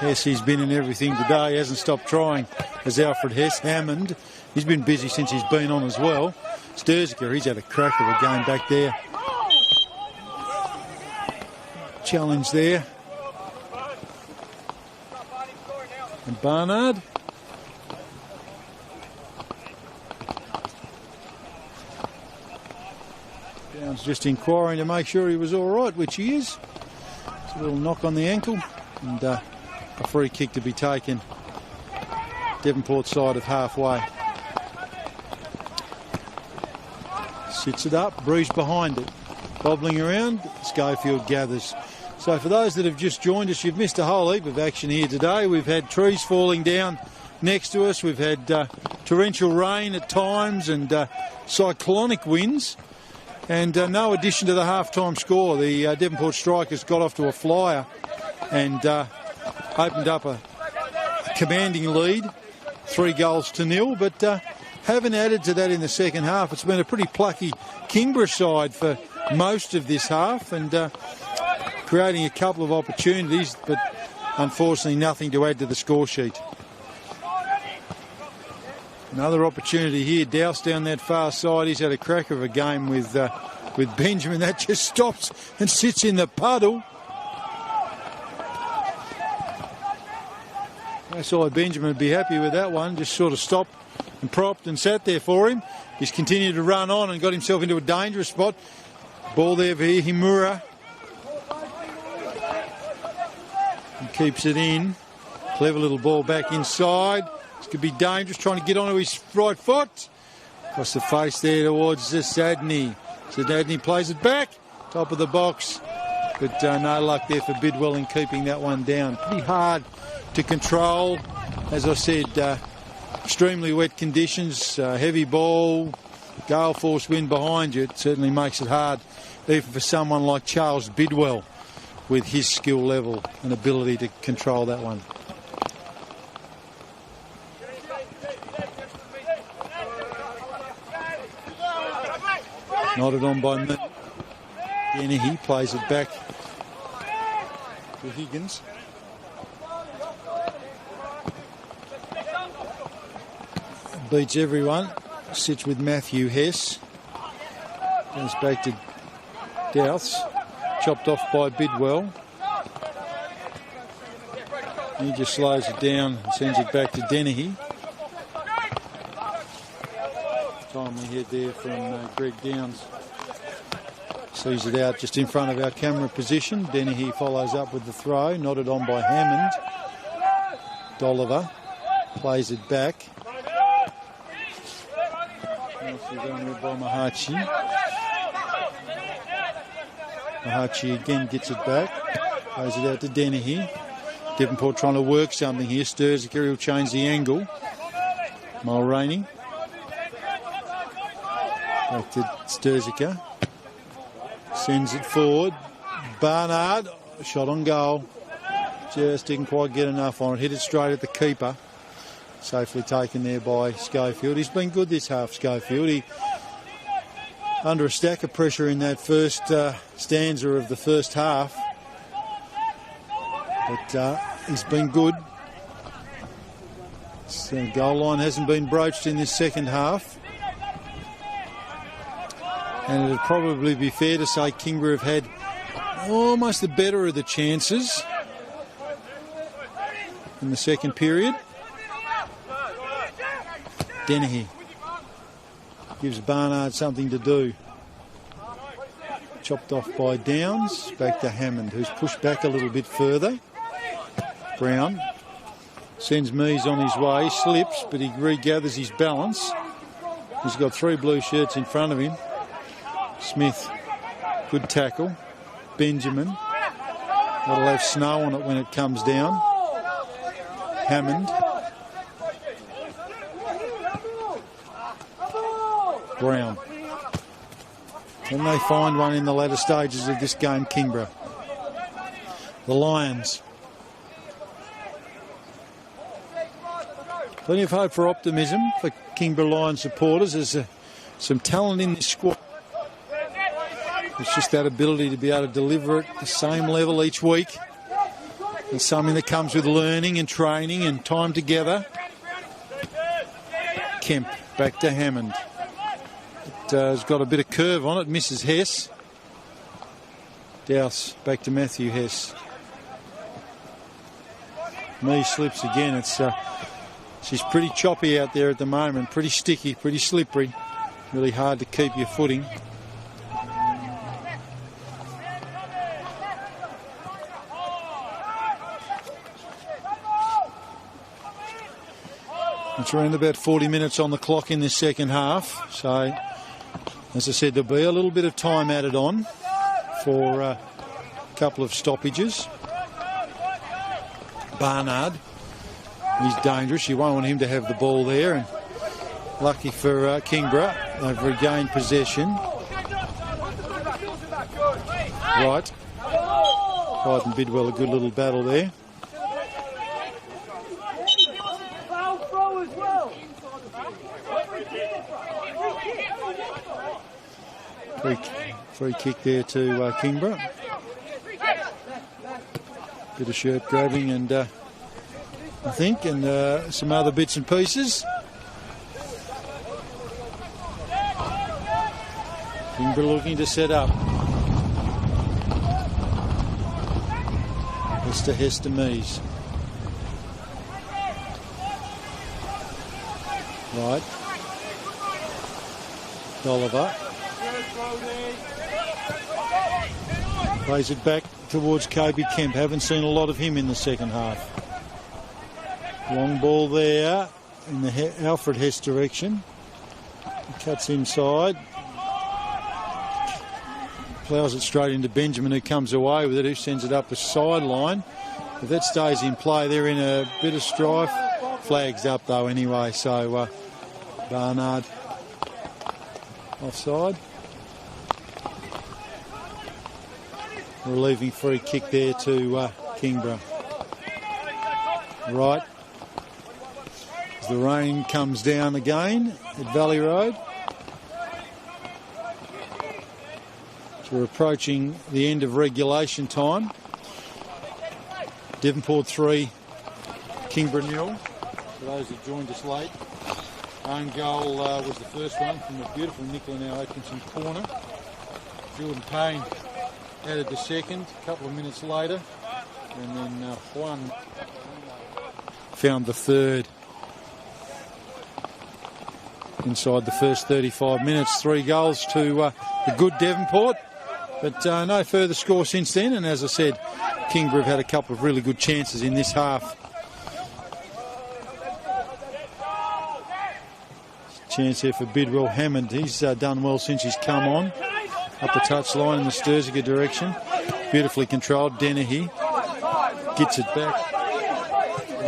Hess, he's been in everything today, hasn't stopped trying, as Alfred Hess. Hammond, he's been busy since he's been on as well. Sturziker, he's had a crack of a game back there. Challenge there. And Barnard. Downs just inquiring to make sure he was all right, which he is. It's a little knock on the ankle, and a free kick to be taken. Devonport side of halfway. Sits it up, Breeze behind it. Bobbling around, Schofield gathers. So for those that have just joined us, you've missed a whole heap of action here today. We've had trees falling down next to us. We've had torrential rain at times and cyclonic winds. And no addition to the half-time score. The Devonport Strikers got off to a flyer and opened up a commanding lead, 3-0, but haven't added to that in the second half. It's been a pretty plucky Kingborough side for most of this half, and creating a couple of opportunities, but unfortunately nothing to add to the score sheet. Another opportunity here. Douse down that far side. He's had a cracker of a game with Benjamin. That just stops and sits in the puddle. That's why Benjamin would be happy with that one. Just sort of stopped and propped and sat there for him. He's continued to run on and got himself into a dangerous spot. Ball there for Himura. He keeps it in. Clever little ball back inside. This could be dangerous, trying to get onto his right foot. Across the face there towards Zadney. Zadney plays it back. Top of the box. But no luck there for Bidwell in keeping that one down. Pretty hard to control. As I said, extremely wet conditions, heavy ball, gale force wind behind you. It certainly makes it hard, even for someone like Charles Bidwell with his skill level and ability to control that one. Nodded on by Dennehy, plays it back to Higgins. Beats everyone. Sits with Matthew Hess. Goes back to Douths. Chopped off by Bidwell. He just slows it down and sends it back to Dennehy. Timely head there from Greg Downs. Sees it out just in front of our camera position. Dennehy follows up with the throw. Nodded on by Hammond. Dolliver plays it back. on there by Mahachi. Mahachi again gets it back. Plays it out to Dennehy. Devonport trying to work something here. Sturziker will change the angle. Mulroney. Back to Sturziker. Sends it forward. Barnard. Shot on goal. Just didn't quite get enough on it. Hit it straight at the keeper. Safely taken there by Schofield. He's been good this half, Schofield. He under a stack of pressure in that first stanza of the first half. But he's been good. So goal line hasn't been broached in this second half. And it'd probably be fair to say Kingborough have had almost the better of the chances in the second period. Dennehy gives Barnard something to do. Chopped off by Downs. Back to Hammond, who's pushed back a little bit further. Brown sends Mees on his way, slips, but he regathers his balance. He's got 3 blue shirts in front of him. Smith, good tackle. Benjamin, that'll have snow on it when it comes down. Hammond. Brown. Can they find one in the latter stages of this game, Kingborough? The Lions. Plenty of hope for optimism for Kingborough Lions supporters. There's some talent in this squad. It's just that ability to be able to deliver at the same level each week. It's something that comes with learning and training and time together. Kemp back to Hammond. It has got a bit of curve on it, misses Hess. Dowse back to Matthew Hess. Mee slips again. She's pretty choppy out there at the moment, pretty sticky, pretty slippery. Really hard to keep your footing. It's around about 40 minutes on the clock in this second half. So, as I said, there'll be a little bit of time added on for a couple of stoppages. Barnard, he's dangerous. You won't want him to have the ball there. And lucky for Kingborough, they've regained possession. Right. Hyde and Bidwell, a good little battle there. Free kick there to Kingborough. Bit of shirt grabbing and I think, and some other bits and pieces. Kingborough looking to set up. It's to Hester Mees. Right. Oliver. Plays it back towards Kobe Kemp. Haven't seen a lot of him in the second half. Long ball there in the Alfred Hess direction. He cuts inside. Ploughs it straight into Benjamin, who comes away with it, who sends it up the sideline. If that stays in play, they're in a bit of strife. Flags up though anyway, so Barnard offside. Relieving free kick there to Kingborough. Right. As the rain comes down again at Valley Road. So we're approaching the end of regulation time. Devonport 3, Kingborough 0. For those who joined us late. Own goal was the first one from a beautiful Nicola now Atkinson corner. Jordan Payne added the second a couple of minutes later, and then Juan found the third inside the first 35 minutes. 3 goals to the good Devonport, but no further score since then. And as I said, Kingborough have had a couple of really good chances in this half. chance there for Bidwell. Hammond, he's done well since he's come on. Up the touchline in the Sturziger direction. Beautifully controlled. Dennehy gets it back.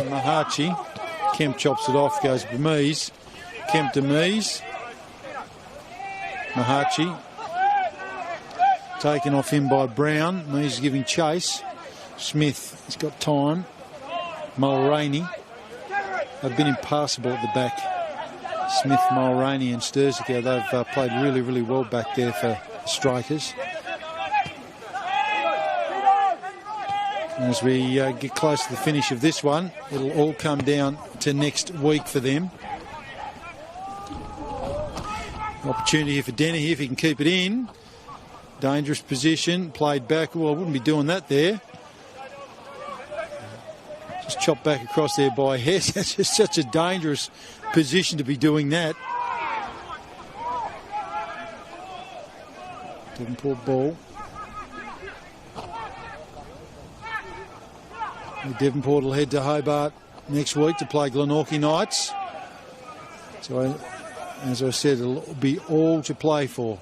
Mahachi. Kemp chops it off, goes Mies. Kemp to Mies. Mahachi. Taken off him by Brown. Mies is giving chase. Smith has got time. Mulroney. They've been impassable at the back. Smith, Mulroney and Sturziger, they've played really, really well back there for the strikers. As we get close to the finish of this one, it'll all come down to next week for them. Opportunity here for Dennehy if he can keep it in. Dangerous position, played back. Well, I wouldn't be doing that there. Just chopped back across there by Hess. That's just such a dangerous position to be doing that. Devonport ball. Devonport will head to Hobart next week to play Glenorchy Knights. So, as I said, it'll be all to play for.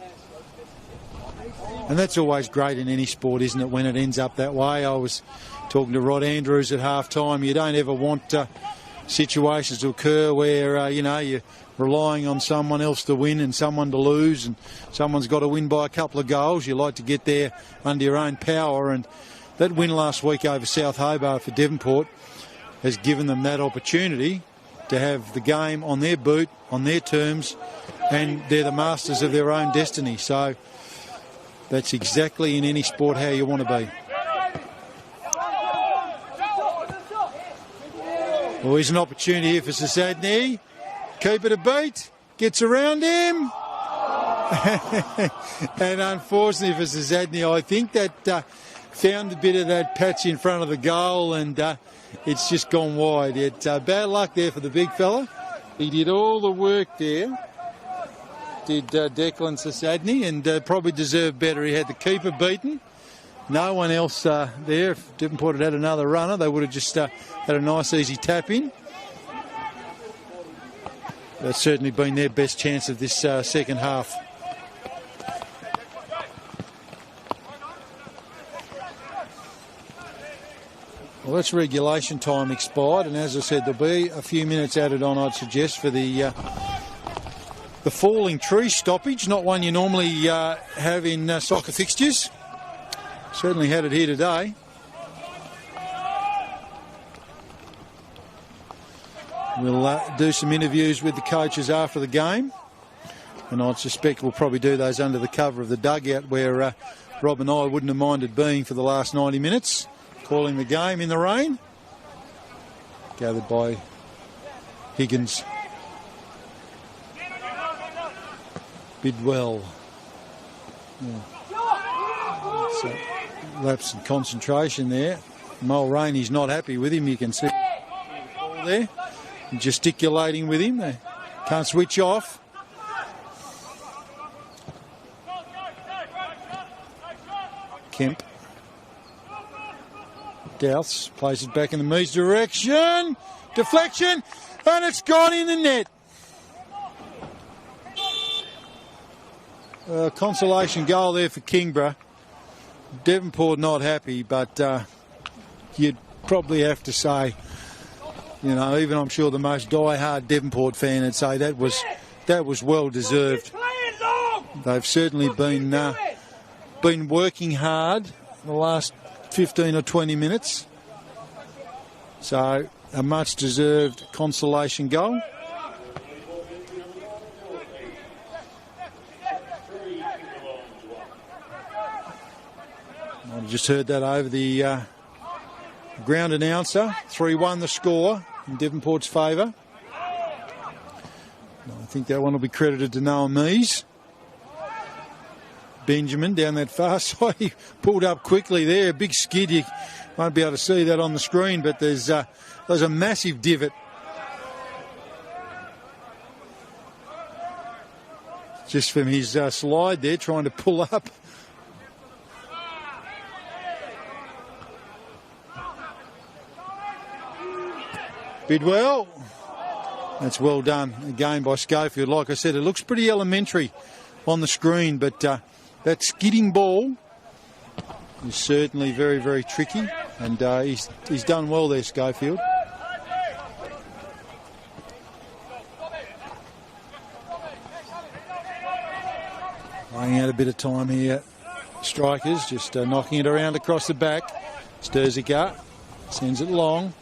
And that's always great in any sport, isn't it, when it ends up that way? I was talking to Rod Andrews at half-time. You don't ever want situations to occur where, you're relying on someone else to win and someone to lose, and someone's got to win by a couple of goals. You like to get there under your own power, and that win last week over South Hobart for Devonport has given them that opportunity to have the game on their boot, on their terms, and they're the masters of their own destiny. So that's exactly in any sport how you want to be. Well, here's an opportunity here for Sasadny. Keep it a beat. Gets around him. And unfortunately for Sasadny, I think that found a bit of that patch in front of the goal, and it's just gone wide. Bad luck there for the big fella. He did all the work there, did Declan Sasadny, and probably deserved better. He had the keeper beaten. No one else there. If Devonport had another runner, they would have just had a nice easy tap in. That's certainly been their best chance of this second half. Well, that's regulation time expired, and as I said, there'll be a few minutes added on, I'd suggest, for the falling tree stoppage, not one you normally have in soccer fixtures. Certainly had it here today. We'll do some interviews with the coaches after the game, and I suspect we'll probably do those under the cover of the dugout where Rob and I wouldn't have minded being for the last 90 minutes, calling the game in the rain. Gathered by Higgins. Bidwell. Yeah. So, lapse in concentration there. Mulroney's not happy with him. You can see the ball there. Gesticulating with him. They can't switch off. Kemp. Douths plays it back in the Mies direction. Deflection. And it's gone in the net. Consolation goal there for Kingborough. Devonport not happy, but you'd probably have to say, even I'm sure the most die-hard Devonport fan would say that was well deserved. They've certainly been working hard the last 15 or 20 minutes. So a much deserved consolation goal. I just heard that over the ground announcer. 3-1 the score in Devonport's favour. I think that one will be credited to Noah Mies. Benjamin down that far side. He pulled up quickly there. A big skid. You won't be able to see that on the screen, but there's a massive divot. Just from his slide there, trying to pull up. Bidwell. That's well done again by Schofield. Like I said, it looks pretty elementary on the screen, but that skidding ball is certainly very, very tricky, and he's done well there, Schofield. Running out a bit of time here. Strikers just knocking it around across the back. Sturzica sends it long.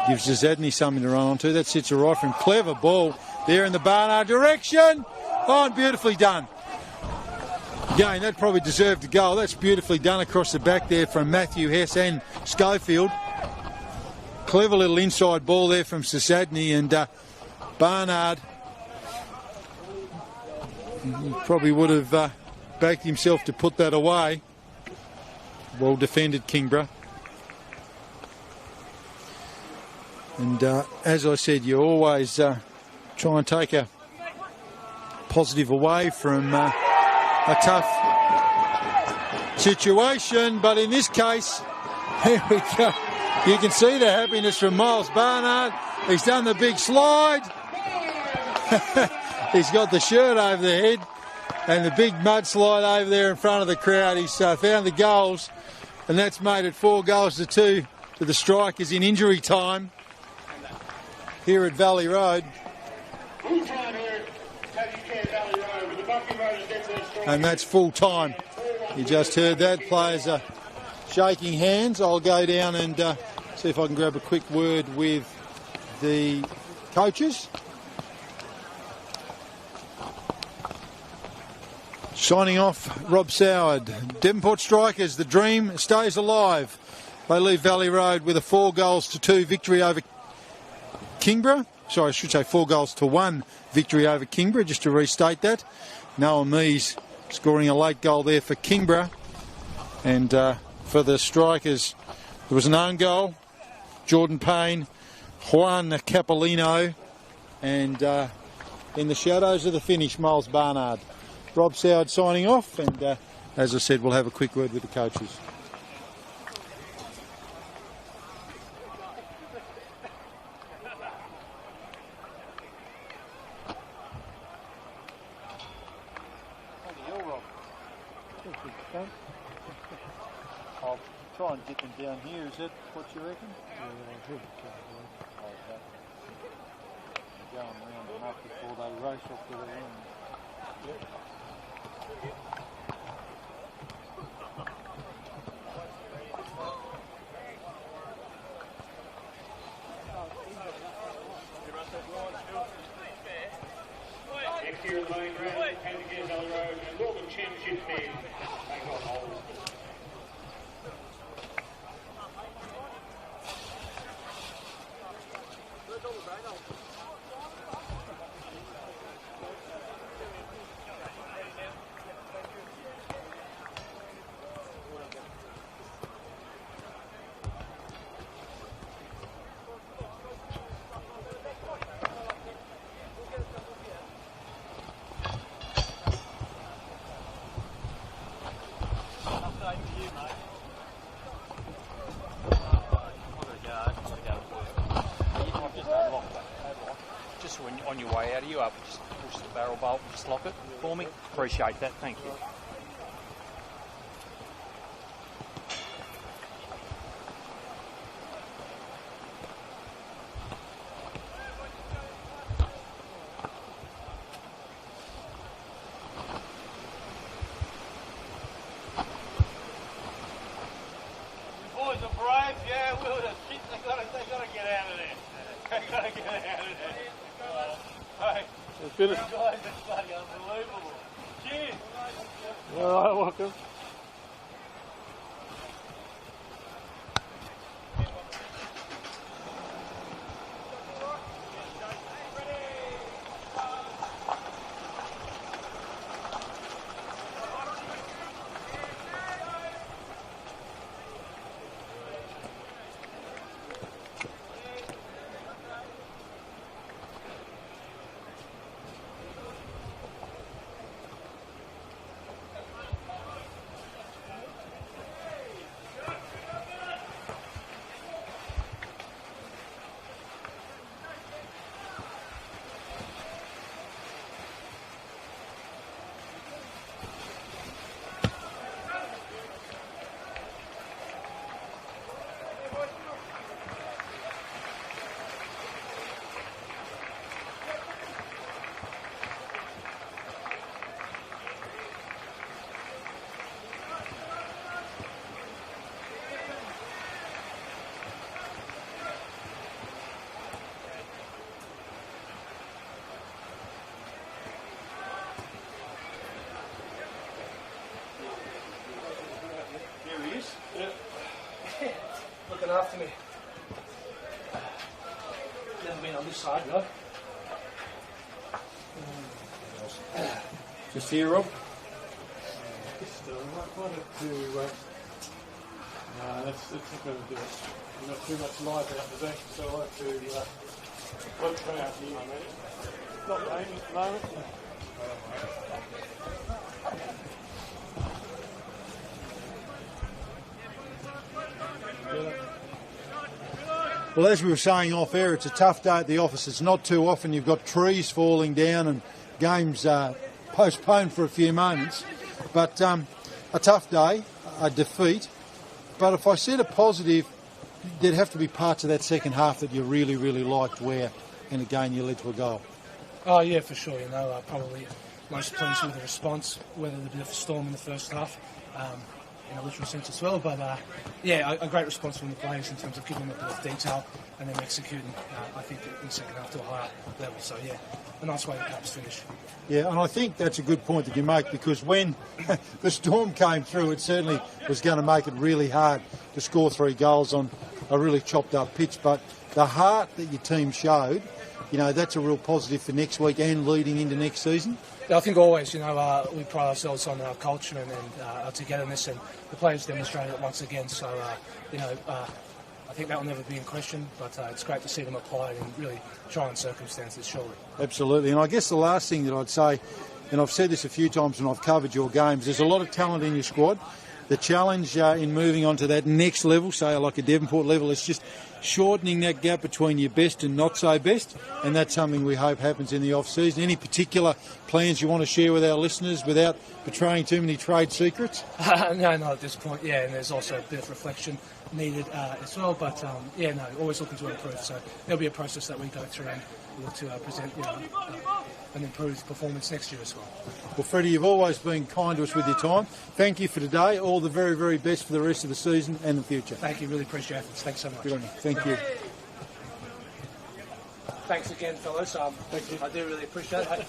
Gives Zadney something to run onto. That sits a right from clever ball there in the Barnard direction. Oh, and beautifully done. Again, that probably deserved a goal. That's beautifully done across the back there from Matthew Hess and Schofield. Clever little inside ball there from Zadney, and Barnard probably would have backed himself to put that away. Well defended, Kingborough. And as I said, you always try and take a positive away from a tough situation. But in this case, here we go. You can see the happiness from Miles Barnard. He's done the big slide. He's got the shirt over the head and the big mudslide over there in front of the crowd. He's found the goals, and that's made it 4-2 to the Strikers in injury time here at Valley Road. And that's full time. You just heard that. Players are shaking hands. I'll go down and see if I can grab a quick word with the coaches. Signing off, Rob Soward. Devonport Strikers, the dream stays alive. They leave Valley Road with a 4-2 victory over Kingborough. Sorry, I should say 4-1 victory over Kingborough, just to restate that. Noah Mees scoring a late goal there for Kingborough. And for the Strikers, there was an own goal. Jordan Payne, Juan Capolino, and in the shadows of the finish, Miles Barnard. Rob Soward signing off, and as I said, we'll have a quick word with the coaches. I'll try and get them down here, is that what you reckon? Going round them up before they race off to the end. Yep. Next year, the main round, Panther Valley Road and Northern Championship men. They got holes. On your way out, are you able to just push the barrel bolt and just lock it for me? Appreciate that, thank you. Boys are brave, yeah, well, they got to get out of there. They got to get out of there. Hey, you guys are bloody unbelievable. Cheers. All right, welcome. after me. Never been on this side, though. Just here, Rob? Just why don't you, that's not going to do it. You've got too much light out the back, so I have to look out here. It's not raining at the moment. Well, as we were saying off air, it's a tough day at the office. It's not too often you've got trees falling down and games postponed for a few moments. But a tough day, a defeat. But if I said a positive, there'd have to be parts of that second half that you really, really liked where, in a game, you led to a goal. Oh, yeah, for sure. Probably most pleased with the response, whether there's a bit of a storm in the first half. In a literal sense as well, but a great response from the players in terms of giving them a bit of detail and then executing, I think, in the second half to a higher level. So, yeah, a nice way to perhaps finish. Yeah, and I think that's a good point that you make, because when the storm came through, it certainly was going to make it really hard to score 3 goals on a really chopped up pitch. But the heart that your team showed, that's a real positive for next week and leading into next season. I think always, we pride ourselves on our culture and our togetherness, and the players demonstrated it once again. So, I think that will never be in question, but it's great to see them apply in really trying circumstances, surely. Absolutely, and I guess the last thing that I'd say, and I've said this a few times when I've covered your games, there's a lot of talent in your squad. The challenge in moving on to that next level, say like a Devonport level, is just shortening that gap between your best and not so best, and that's something we hope happens in the off-season. Any particular plans you want to share with our listeners without betraying too many trade secrets? No, not at this point, and there's also a bit of reflection needed as well, but always looking to improve, so there'll be a process that we go through and look to present an improved performance next year as well. Well, Freddie, you've always been kind to us with your time. Thank you for today. All the very, very best for the rest of the season and the future. Thank you. Really appreciate it. Thanks so much. Good on you. Thank you. Thanks again, fellas. Thank you. I do really appreciate it.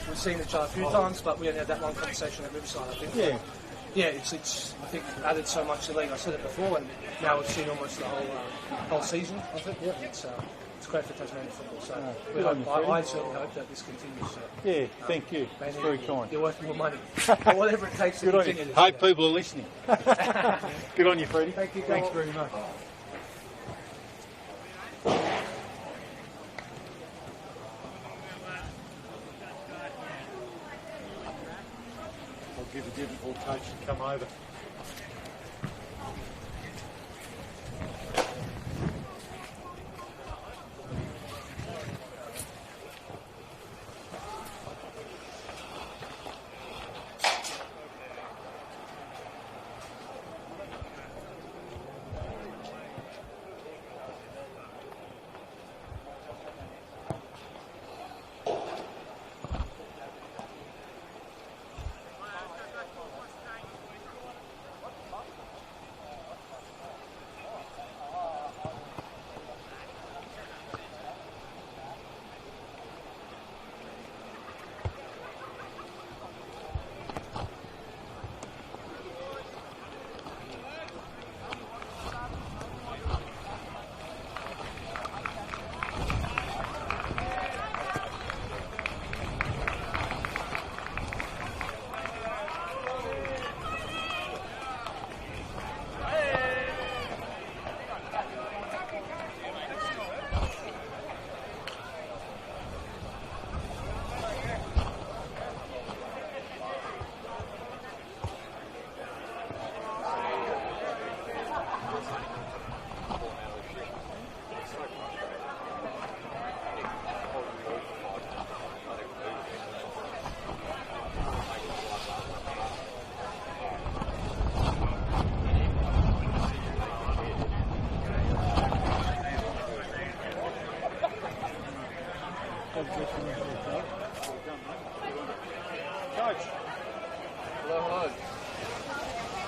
We've seen each other a few times, but we only had that one conversation at Riverside, I think. Yeah. Yeah, it's I think added so much to the league. I said it before, and now we've seen almost the whole season. I think it's great for Tasmanian football. So I certainly hope that this continues. So, yeah, thank you. It's very kind. You're worth more money, whatever it takes to continue this. Hope people are listening. Good on you, Freddie. Thank you. Thanks very much. I'll give a Devonport coach to come over.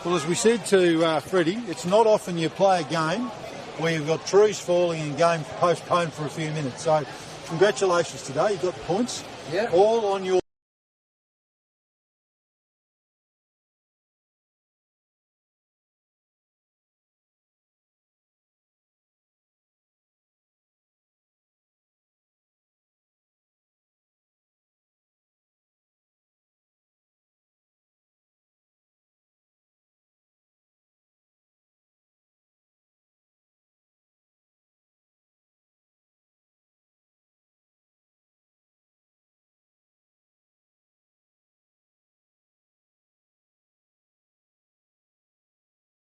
Well, as we said to Freddie, it's not often you play a game where you've got trees falling and games postponed for a few minutes. So congratulations today. You got the points. Yeah. All on your